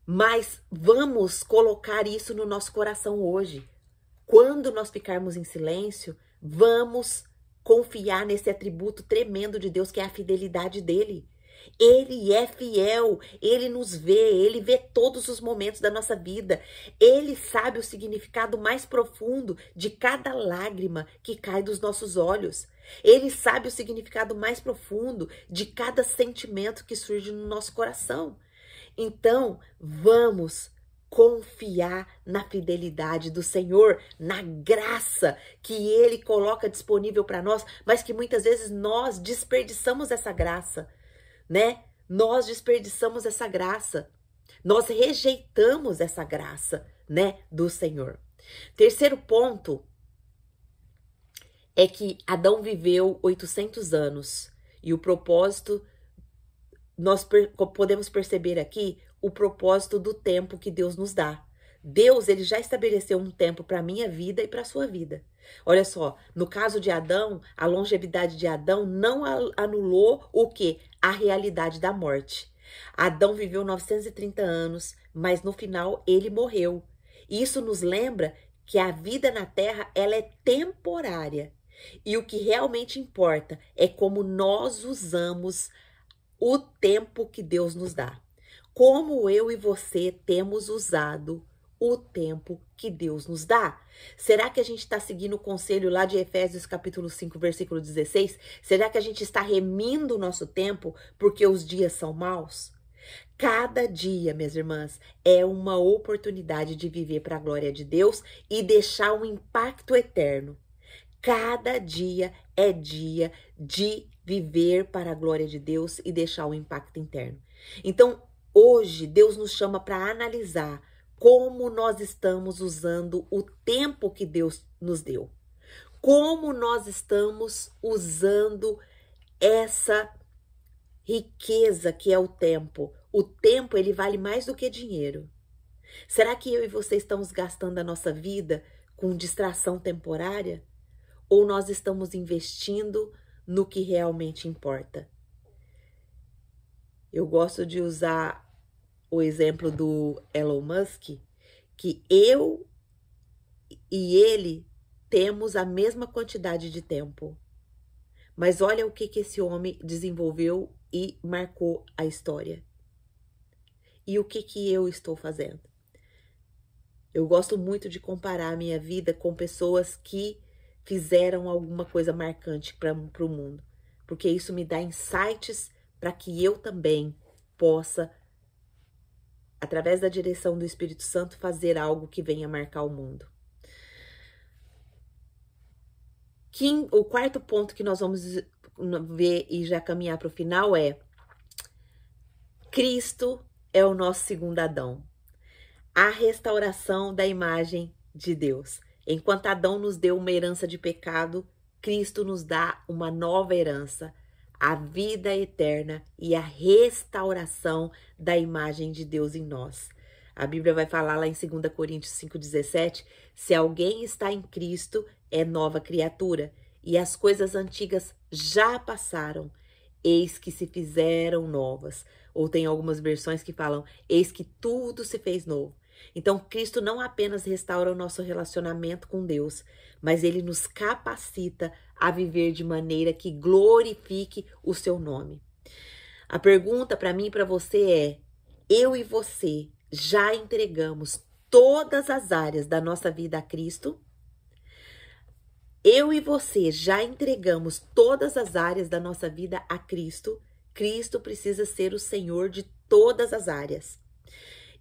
Mas vamos colocar isso no nosso coração hoje. Quando nós ficarmos em silêncio, vamos confiar nesse atributo tremendo de Deus, que é a fidelidade dele. Ele é fiel, ele nos vê, ele vê todos os momentos da nossa vida. Ele sabe o significado mais profundo de cada lágrima que cai dos nossos olhos. Ele sabe o significado mais profundo de cada sentimento que surge no nosso coração. Então, vamos confiar na fidelidade do Senhor, na graça que Ele coloca disponível para nós, mas que muitas vezes nós desperdiçamos essa graça, né? Nós desperdiçamos essa graça, nós rejeitamos essa graça, né, do Senhor. Terceiro ponto é que Adão viveu 800 anos e o propósito, nós podemos perceber aqui o propósito do tempo que Deus nos dá. Deus, ele já estabeleceu um tempo para a minha vida e para a sua vida. Olha só, no caso de Adão, a longevidade de Adão não anulou o quê? A realidade da morte. Adão viveu 930 anos, mas no final ele morreu. Isso nos lembra que a vida na Terra, ela é temporária. E o que realmente importa é como nós usamos o tempo que Deus nos dá. Como eu e você temos usado o tempo que Deus nos dá? Será que a gente está seguindo o conselho lá de Efésios capítulo 5, versículo 16? Será que a gente está remindo o nosso tempo porque os dias são maus? Cada dia, minhas irmãs, é uma oportunidade de viver para a glória de Deus e deixar um impacto eterno. Cada dia é dia de viver para a glória de Deus e deixar um impacto interno. Então, hoje, Deus nos chama para analisar como nós estamos usando o tempo que Deus nos deu. Como nós estamos usando essa riqueza que é o tempo. O tempo, ele vale mais do que dinheiro. Será que eu e você estamos gastando a nossa vida com distração temporária? Ou nós estamos investindo no que realmente importa? Eu gosto de usar o exemplo do Elon Musk, que eu e ele temos a mesma quantidade de tempo. Mas olha o que esse homem desenvolveu e marcou a história. E o que eu estou fazendo? Eu gosto muito de comparar a minha vida com pessoas que fizeram alguma coisa marcante para o mundo. Porque isso me dá insights para que eu também possa, através da direção do Espírito Santo, fazer algo que venha marcar o mundo. O quarto ponto que nós vamos ver e já caminhar para o final é: Cristo é o nosso segundo Adão. A restauração da imagem de Deus. Enquanto Adão nos deu uma herança de pecado, Cristo nos dá uma nova herança, a vida eterna e a restauração da imagem de Deus em nós. A Bíblia vai falar lá em 2 Coríntios 5,17, se alguém está em Cristo, é nova criatura, e as coisas antigas já passaram, eis que se fizeram novas. Ou tem algumas versões que falam, eis que tudo se fez novo. Então, Cristo não apenas restaura o nosso relacionamento com Deus, mas Ele nos capacita a viver de maneira que glorifique o seu nome. A pergunta para mim e para você é: eu e você já entregamos todas as áreas da nossa vida a Cristo? Eu e você já entregamos todas as áreas da nossa vida a Cristo? Cristo precisa ser o Senhor de todas as áreas.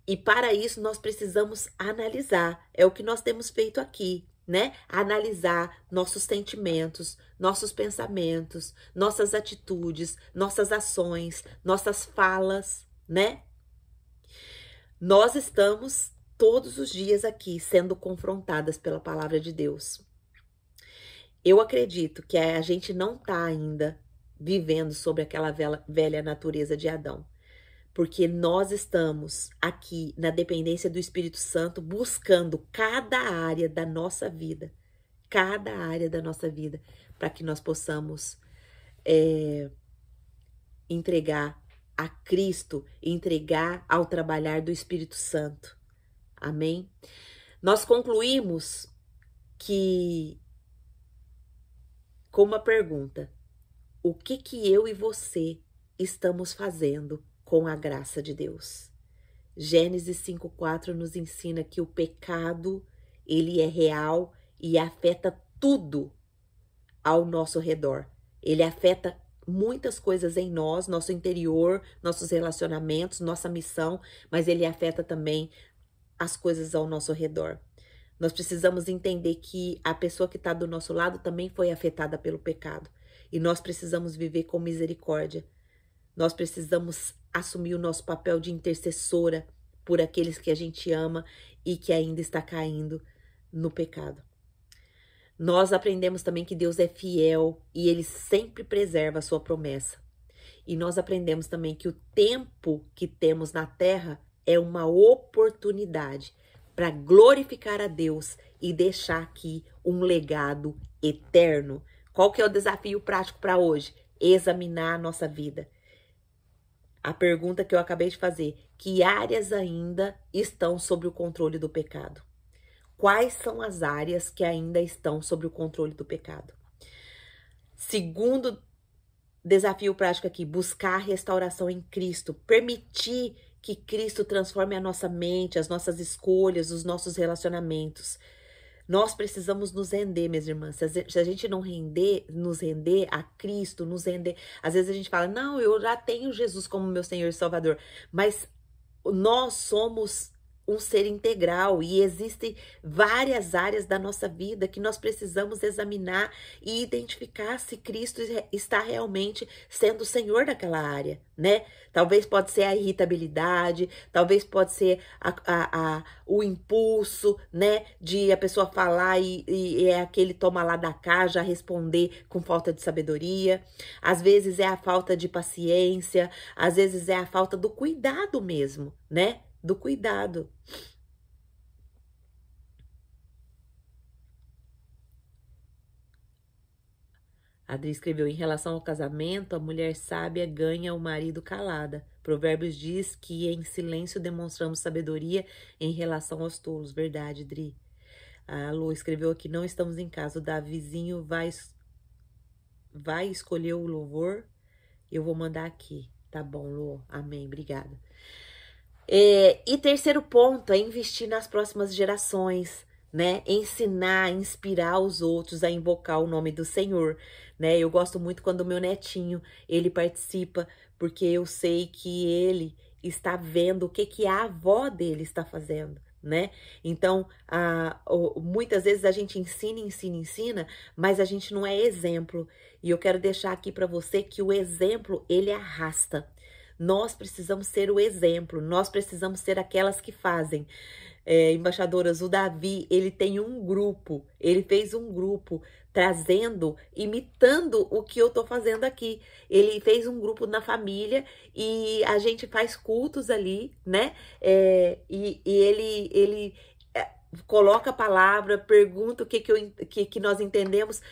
E para isso nós precisamos analisar, é o que nós temos feito aqui, né? Analisar nossos sentimentos, nossos pensamentos, nossas atitudes, nossas ações, nossas falas, né? Nós estamos todos os dias aqui sendo confrontadas pela palavra de Deus. Eu acredito que a gente não está ainda vivendo sobre aquela velha natureza de Adão. Porque nós estamos aqui na dependência do Espírito Santo, buscando cada área da nossa vida, para que nós possamos entregar a Cristo, entregar ao trabalhar do Espírito Santo. Amém? Nós concluímos com uma pergunta: o que eu e você estamos fazendo com a graça de Deus? Gênesis 5:4 nos ensina que o pecado, ele é real e afeta tudo ao nosso redor. Ele afeta muitas coisas em nós, nosso interior, nossos relacionamentos, nossa missão, mas ele afeta também as coisas ao nosso redor. Nós precisamos entender que a pessoa que está do nosso lado também foi afetada pelo pecado. E nós precisamos viver com misericórdia. Nós precisamos assumir o nosso papel de intercessora por aqueles que a gente ama e que ainda está caindo no pecado. Nós aprendemos também que Deus é fiel e Ele sempre preserva a sua promessa. E nós aprendemos também que o tempo que temos na terra é uma oportunidade para glorificar a Deus e deixar aqui um legado eterno. Qual que é o desafio prático para hoje? Examinar a nossa vida. A pergunta que eu acabei de fazer: que áreas ainda estão sob o controle do pecado? Quais são as áreas que ainda estão sob o controle do pecado? Segundo desafio prático aqui: buscar a restauração em Cristo, permitir que Cristo transforme a nossa mente, as nossas escolhas, os nossos relacionamentos. Nós precisamos nos render, minhas irmãs. Se a gente não nos render a Cristo, Às vezes a gente fala, não, eu já tenho Jesus como meu Senhor e Salvador. Mas nós somos um ser integral e existem várias áreas da nossa vida que nós precisamos examinar e identificar se Cristo está realmente sendo o Senhor daquela área, né? Talvez pode ser a irritabilidade, talvez pode ser o impulso, né? De a pessoa falar e é aquele toma lá da cá, já responder com falta de sabedoria. Às vezes é a falta de paciência, às vezes é a falta do cuidado mesmo, né? Do cuidado. A Adri escreveu, em relação ao casamento, a mulher sábia ganha o marido calada. Provérbios diz que em silêncio demonstramos sabedoria em relação aos tolos. Verdade, Dri. A Lu escreveu aqui, não estamos em casa. O Davizinho vai escolher o louvor. Eu vou mandar aqui. Tá bom, Lu. Amém. Obrigada. E terceiro ponto é investir nas próximas gerações, né? Ensinar, inspirar os outros a invocar o nome do Senhor, né? Eu gosto muito quando o meu netinho, ele participa, porque eu sei que ele está vendo o que a avó dele está fazendo, né? Então, muitas vezes a gente ensina, mas a gente não é exemplo. E eu quero deixar aqui para você que o exemplo, ele arrasta. Nós precisamos ser o exemplo, nós precisamos ser aquelas que fazem. Embaixadoras, o Davi, ele tem um grupo, ele fez um grupo imitando o que eu tô fazendo aqui. Ele fez um grupo na família e a gente faz cultos ali, né? E ele coloca a palavra, pergunta o que nós entendemos,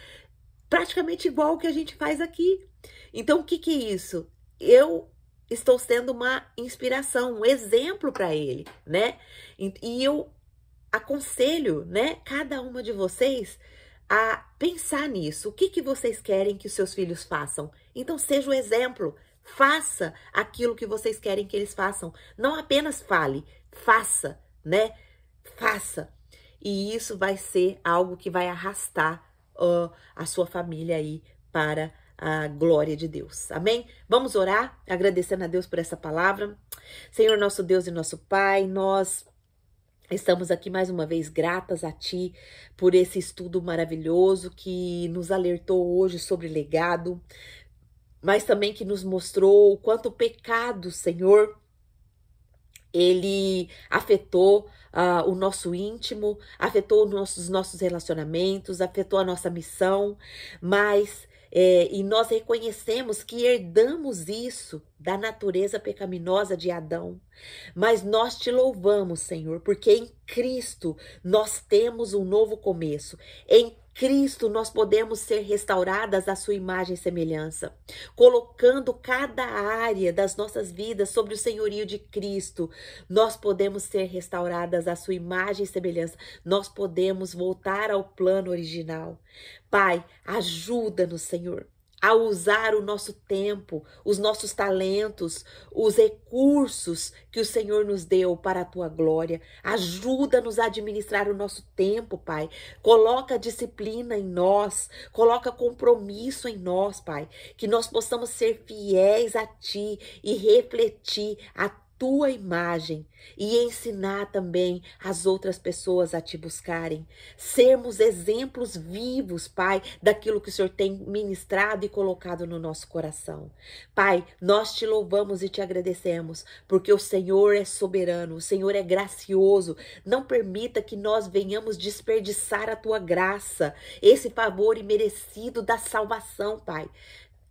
praticamente igual o que a gente faz aqui. Então, o que é isso? Eu estou sendo uma inspiração, um exemplo para ele, né? E eu aconselho, né, cada uma de vocês a pensar nisso. O que vocês querem que os seus filhos façam? Então, seja o exemplo. Faça aquilo que vocês querem que eles façam. Não apenas fale, faça, né? Faça. E isso vai ser algo que vai arrastar a sua família aí para a glória de Deus. Amém? Vamos orar, agradecendo a Deus por essa palavra. Senhor, nosso Deus e nosso Pai, nós estamos aqui mais uma vez gratas a Ti por esse estudo maravilhoso que nos alertou hoje sobre legado, mas também que nos mostrou o quanto o pecado, Senhor, ele afetou o nosso íntimo, afetou os nossos relacionamentos, afetou a nossa missão, mas e nós reconhecemos que herdamos isso da natureza pecaminosa de Adão. Mas nós te louvamos, Senhor, porque em Cristo nós temos um novo começo. Em Cristo nós podemos ser restauradas à sua imagem e semelhança, colocando cada área das nossas vidas sobre o senhorio de Cristo. Nós podemos ser restauradas à sua imagem e semelhança. Nós podemos voltar ao plano original. Pai, ajuda-nos, Senhor, a usar o nosso tempo, os nossos talentos, os recursos que o Senhor nos deu para a tua glória. Ajuda-nos a administrar o nosso tempo, Pai. Coloca disciplina em nós, coloca compromisso em nós, Pai. Que nós possamos ser fiéis a Ti e refletir a tua imagem e ensinar também as outras pessoas a te buscarem. Sermos exemplos vivos, Pai, daquilo que o Senhor tem ministrado e colocado no nosso coração. Pai, nós te louvamos e te agradecemos, porque o Senhor é soberano, o Senhor é gracioso. Não permita que nós venhamos desperdiçar a tua graça, esse favor imerecido da salvação, Pai.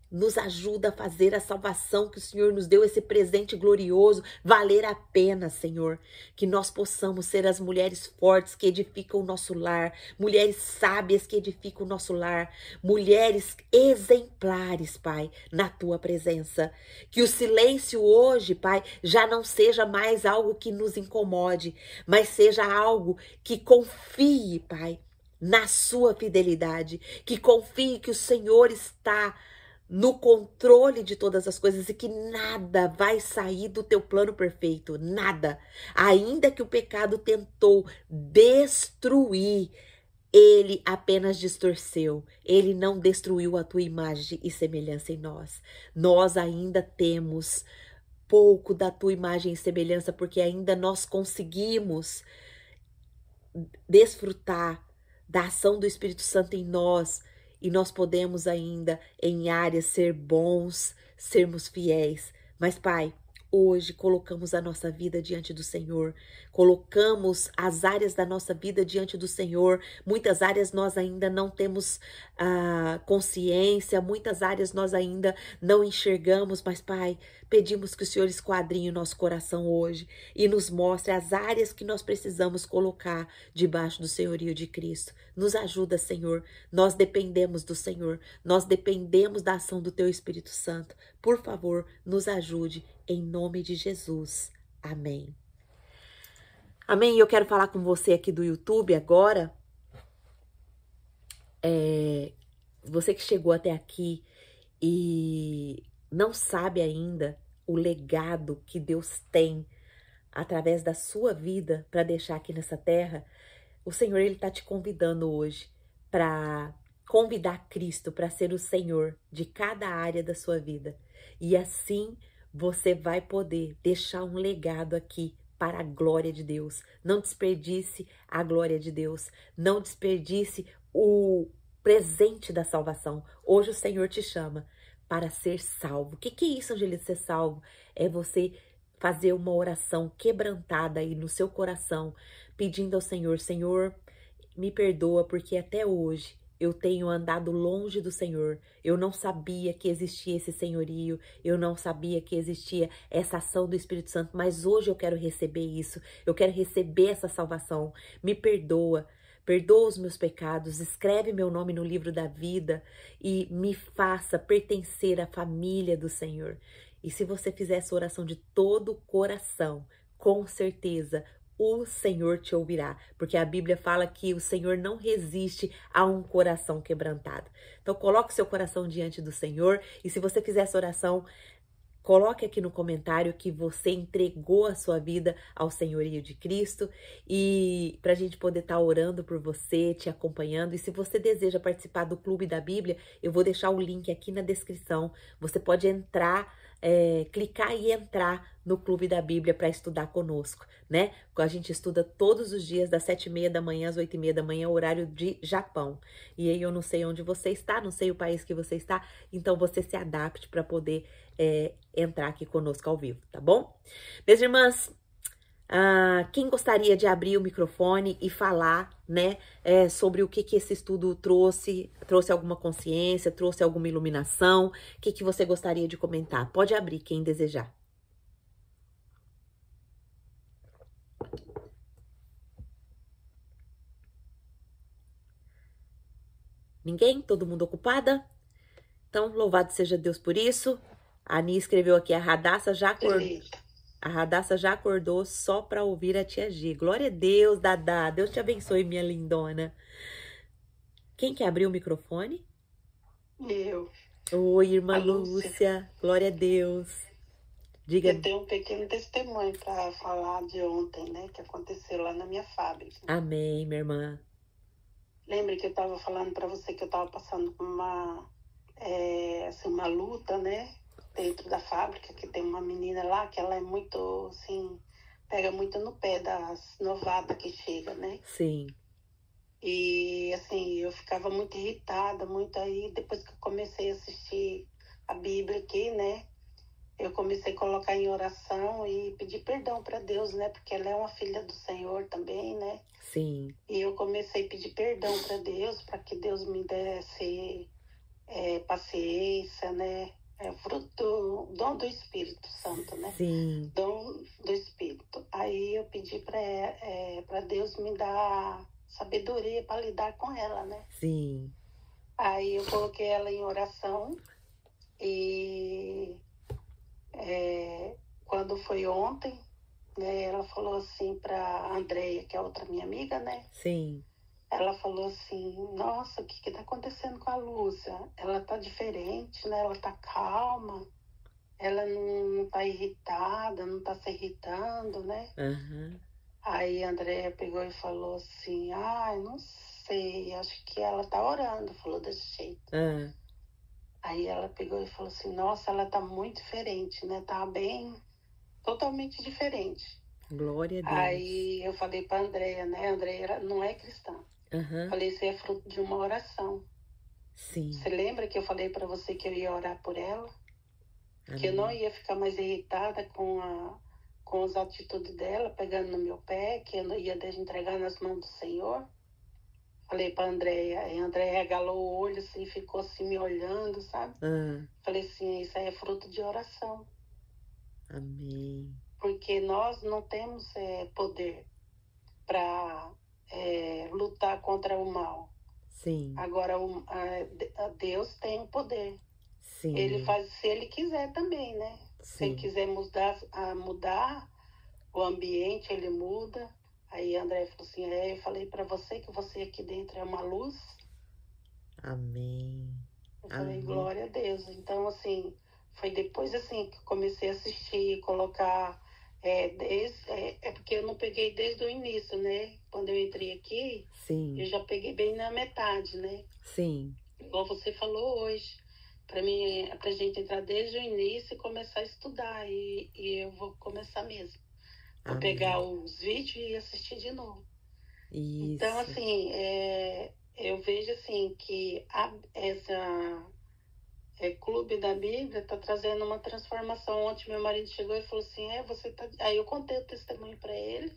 Nos ajuda a fazer a salvação que o Senhor nos deu, esse presente glorioso, valer a pena, Senhor. Que nós possamos ser as mulheres fortes que edificam o nosso lar, mulheres sábias que edificam o nosso lar, mulheres exemplares, Pai, na Tua presença. Que o silêncio hoje, Pai, já não seja mais algo que nos incomode, mas seja algo que confie, Pai, na Sua fidelidade, que confie que o Senhor está no controle de todas as coisas e que nada vai sair do teu plano perfeito, nada. Ainda que o pecado tentou destruir, ele apenas distorceu, ele não destruiu a tua imagem e semelhança em nós. Nós ainda temos pouco da tua imagem e semelhança, porque ainda nós conseguimos desfrutar da ação do Espírito Santo em nós, e nós podemos ainda, em áreas, ser bons, sermos fiéis. Mas, Pai, hoje colocamos a nossa vida diante do Senhor, colocamos as áreas da nossa vida diante do Senhor. Muitas áreas nós ainda não temos consciência, muitas áreas nós ainda não enxergamos, mas, Pai, pedimos que o Senhor esquadrinhe o nosso coração hoje e nos mostre as áreas que nós precisamos colocar debaixo do senhorio de Cristo. Nos ajuda, Senhor. Nós dependemos do Senhor. Nós dependemos da ação do Teu Espírito Santo. Por favor, nos ajude em nome de Jesus. Amém. Amém. Eu quero falar com você aqui do YouTube agora. Você que chegou até aqui e não sabe ainda o legado que Deus tem através da sua vida para deixar aqui nessa terra, o Senhor, Ele está te convidando hoje para convidar Cristo para ser o Senhor de cada área da sua vida. E assim você vai poder deixar um legado aqui para a glória de Deus. Não desperdice a glória de Deus. Não desperdice o presente da salvação. Hoje o Senhor te chama para ser salvo. O que é isso, Angelina, ser salvo? É você fazer uma oração quebrantada aí no seu coração, pedindo ao Senhor, Senhor, me perdoa porque até hoje eu tenho andado longe do Senhor. Eu não sabia que existia esse senhorio, eu não sabia que existia essa ação do Espírito Santo, mas hoje eu quero receber isso, eu quero receber essa salvação. Me perdoa. Perdoa os meus pecados, escreve meu nome no livro da vida e me faça pertencer à família do Senhor. E se você fizer essa oração de todo o coração, com certeza o Senhor te ouvirá, porque a Bíblia fala que o Senhor não resiste a um coração quebrantado. Então coloque seu coração diante do Senhor e se você fizer essa oração, coloque aqui no comentário que você entregou a sua vida ao senhorio de Cristo e para a gente poder estar orando por você, te acompanhando. E se você deseja participar do Clube da Bíblia, eu vou deixar o link aqui na descrição. Você pode entrar, clicar e entrar no Clube da Bíblia para estudar conosco, né? A gente estuda todos os dias das 7h30 da manhã às 8h30 da manhã, horário de Japão. E aí eu não sei onde você está, não sei o país que você está, então você se adapte para poder entrar aqui conosco ao vivo, tá bom? Minhas irmãs, quem gostaria de abrir o microfone e falar, né, sobre o que esse estudo trouxe alguma consciência, trouxe alguma iluminação, o que você gostaria de comentar? Pode abrir quem desejar. Ninguém? Todo mundo ocupada? Então, louvado seja Deus por isso. A Ani escreveu aqui, a Radassa já acordou só para ouvir a tia G. Glória a Deus, Dadá. Deus te abençoe, minha lindona. Quem que abriu o microfone? Eu. Oi, irmã Lúcia. Glória a Deus. Diga. Eu tenho um pequeno testemunho para falar de ontem, né? Que aconteceu lá na minha fábrica. Amém, minha irmã. Lembra que eu estava falando para você que eu estava passando por uma luta, né? Dentro da fábrica, que tem uma menina lá que ela é muito, assim, pega muito no pé das novatas que chegam, né? Sim. E, assim, eu ficava muito irritada, muito aí, depois que eu comecei a assistir a Bíblia aqui, né? Eu comecei a colocar em oração e pedir perdão para Deus, né? Porque ela é uma filha do Senhor também, né? Sim. E eu comecei a pedir perdão para Deus, para que Deus me desse paciência, né? Fruto, dom do Espírito Santo, né? Sim. Dom do Espírito. Aí eu pedi para Deus me dar sabedoria para lidar com ela, né? Sim. Aí eu coloquei ela em oração e quando foi ontem, né, ela falou assim para Andréia, que é outra minha amiga, né? Sim. Ela falou assim, nossa, o que tá acontecendo com a Lúcia? Ela tá diferente, né? Ela tá calma, ela não tá irritada, não tá se irritando, né? Uhum. Aí a Andréia pegou e falou assim, não sei, acho que ela tá orando, falou desse jeito. Aí ela pegou e falou assim, nossa, ela tá muito diferente, né? Tá bem totalmente diferente. Glória a Deus. Aí eu falei para a Andréia, né? A Andréia não é cristã. Falei, isso é fruto de uma oração. Sim. Você lembra que eu falei para você que eu ia orar por ela? Amém. Que eu não ia ficar mais irritada com as atitudes dela, pegando no meu pé, que eu não ia entregar nas mãos do Senhor. Falei para a Andréia, e a Andréia regalou o olho assim, ficou assim me olhando, sabe? Falei assim, isso aí é fruto de oração. Amém. Porque nós não temos poder para lutar contra o mal. Sim. Agora, Deus tem o poder. Sim. Ele faz se ele quiser também, né? Sim. Se ele quiser mudar o ambiente, ele muda. Aí a André falou assim, eu falei para você que você aqui dentro é uma luz. Amém. Eu falei, glória a Deus. Então, assim, foi depois assim que comecei a assistir, colocar... É porque eu não peguei desde o início, né? Quando eu entrei aqui, sim, eu já peguei bem na metade, né? Sim. Igual você falou hoje. Para mim, pra gente entrar desde o início e começar a estudar. E eu vou começar mesmo. Vou Amém. pegar os vídeos e assistir de novo. Isso. Então, assim, eu vejo assim que essa Clube da Bíblia está trazendo uma transformação. Ontem meu marido chegou e falou assim, você tá... Aí eu contei o testemunho para ele.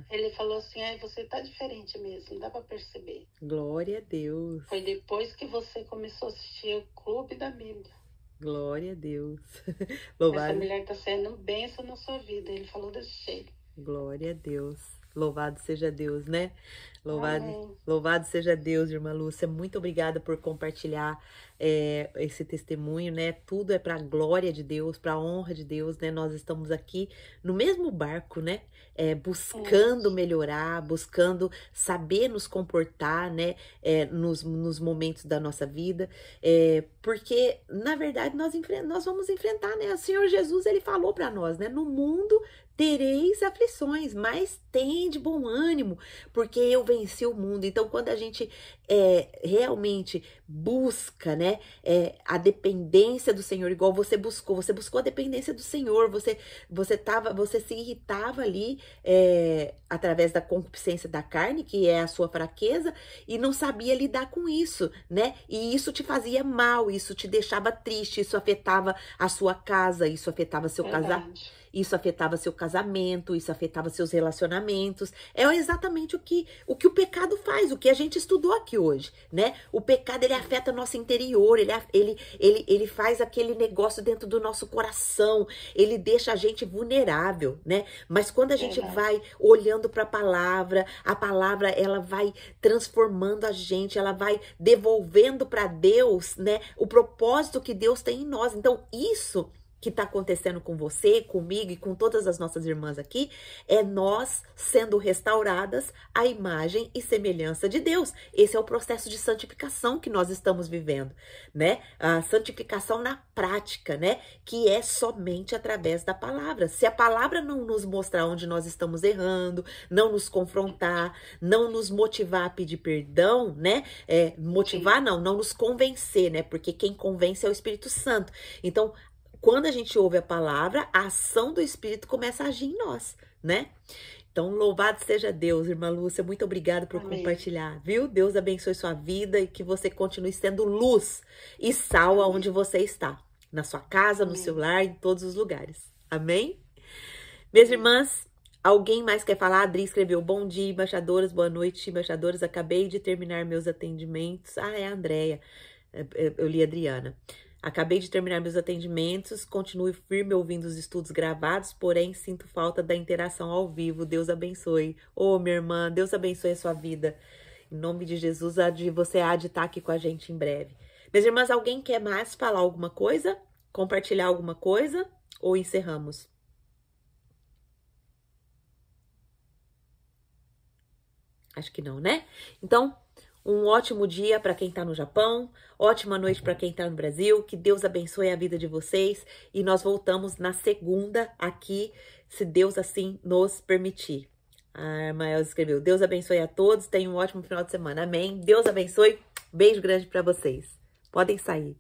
Ele falou assim, você tá diferente mesmo, dá para perceber. Glória a Deus. Foi depois que você começou a assistir o Clube da Bíblia. Glória a Deus. Essa mulher está sendo bênção na sua vida. Ele falou desse jeito. Glória a Deus. Louvado seja Deus, né? Louvado seja Deus, irmã Lúcia. Muito obrigada por compartilhar esse testemunho, né? Tudo é para a glória de Deus, para a honra de Deus, né? Nós estamos aqui no mesmo barco, né? Buscando melhorar, buscando saber nos comportar, né? Nos momentos da nossa vida, porque na verdade nós vamos enfrentar, né? O Senhor Jesus, ele falou para nós, né? No mundo tereis aflições, mas tem de bom ânimo, porque eu venci o mundo. Então, quando a gente realmente busca, né, a dependência do Senhor, igual você buscou a dependência do Senhor, você se irritava ali através da concupiscência da carne, que é a sua fraqueza, e não sabia lidar com isso, né? E isso te fazia mal, isso te deixava triste, isso afetava a sua casa, isso afetava seu casamento. Isso afetava seu casamento, isso afetava seus relacionamentos. É exatamente o que o pecado faz, o que a gente estudou aqui hoje, né? O pecado, ele afeta nosso interior, ele faz aquele negócio dentro do nosso coração, ele deixa a gente vulnerável, né? Mas quando a gente vai olhando para a palavra, ela vai transformando a gente, ela vai devolvendo para Deus, né? O propósito que Deus tem em nós. Então, isso que está acontecendo com você, comigo e com todas as nossas irmãs aqui, é nós sendo restauradas à imagem e semelhança de Deus. Esse é o processo de santificação que nós estamos vivendo, né? A santificação na prática, né? Que é somente através da palavra. Se a palavra não nos mostrar onde nós estamos errando, não nos confrontar, não nos motivar a pedir perdão, né? Não nos convencer, né? Porque quem convence é o Espírito Santo. Então, quando a gente ouve a palavra, a ação do Espírito começa a agir em nós, né? Então, louvado seja Deus, irmã Lúcia. Muito obrigada por compartilhar, viu? Deus abençoe sua vida e que você continue sendo luz e sal aonde você está. Na sua casa, no seu lar, em todos os lugares. Amém? Minhas irmãs, alguém mais quer falar? A Adri escreveu, bom dia, embaixadoras, boa noite, embaixadoras. Acabei de terminar meus atendimentos. É a Andréia. Eu li a Adriana. Acabei de terminar meus atendimentos, continuo firme ouvindo os estudos gravados, porém sinto falta da interação ao vivo. Deus abençoe. Minha irmã, Deus abençoe a sua vida. Em nome de Jesus, você há de estar aqui com a gente em breve. Minhas irmãs, alguém quer mais falar alguma coisa? Compartilhar alguma coisa? Ou encerramos? Acho que não, né? Então, um ótimo dia para quem está no Japão, ótima noite para quem está no Brasil, que Deus abençoe a vida de vocês e nós voltamos na segunda aqui, se Deus assim nos permitir. A irmã Elza escreveu, Deus abençoe a todos, tenham um ótimo final de semana, amém? Deus abençoe, beijo grande para vocês, podem sair.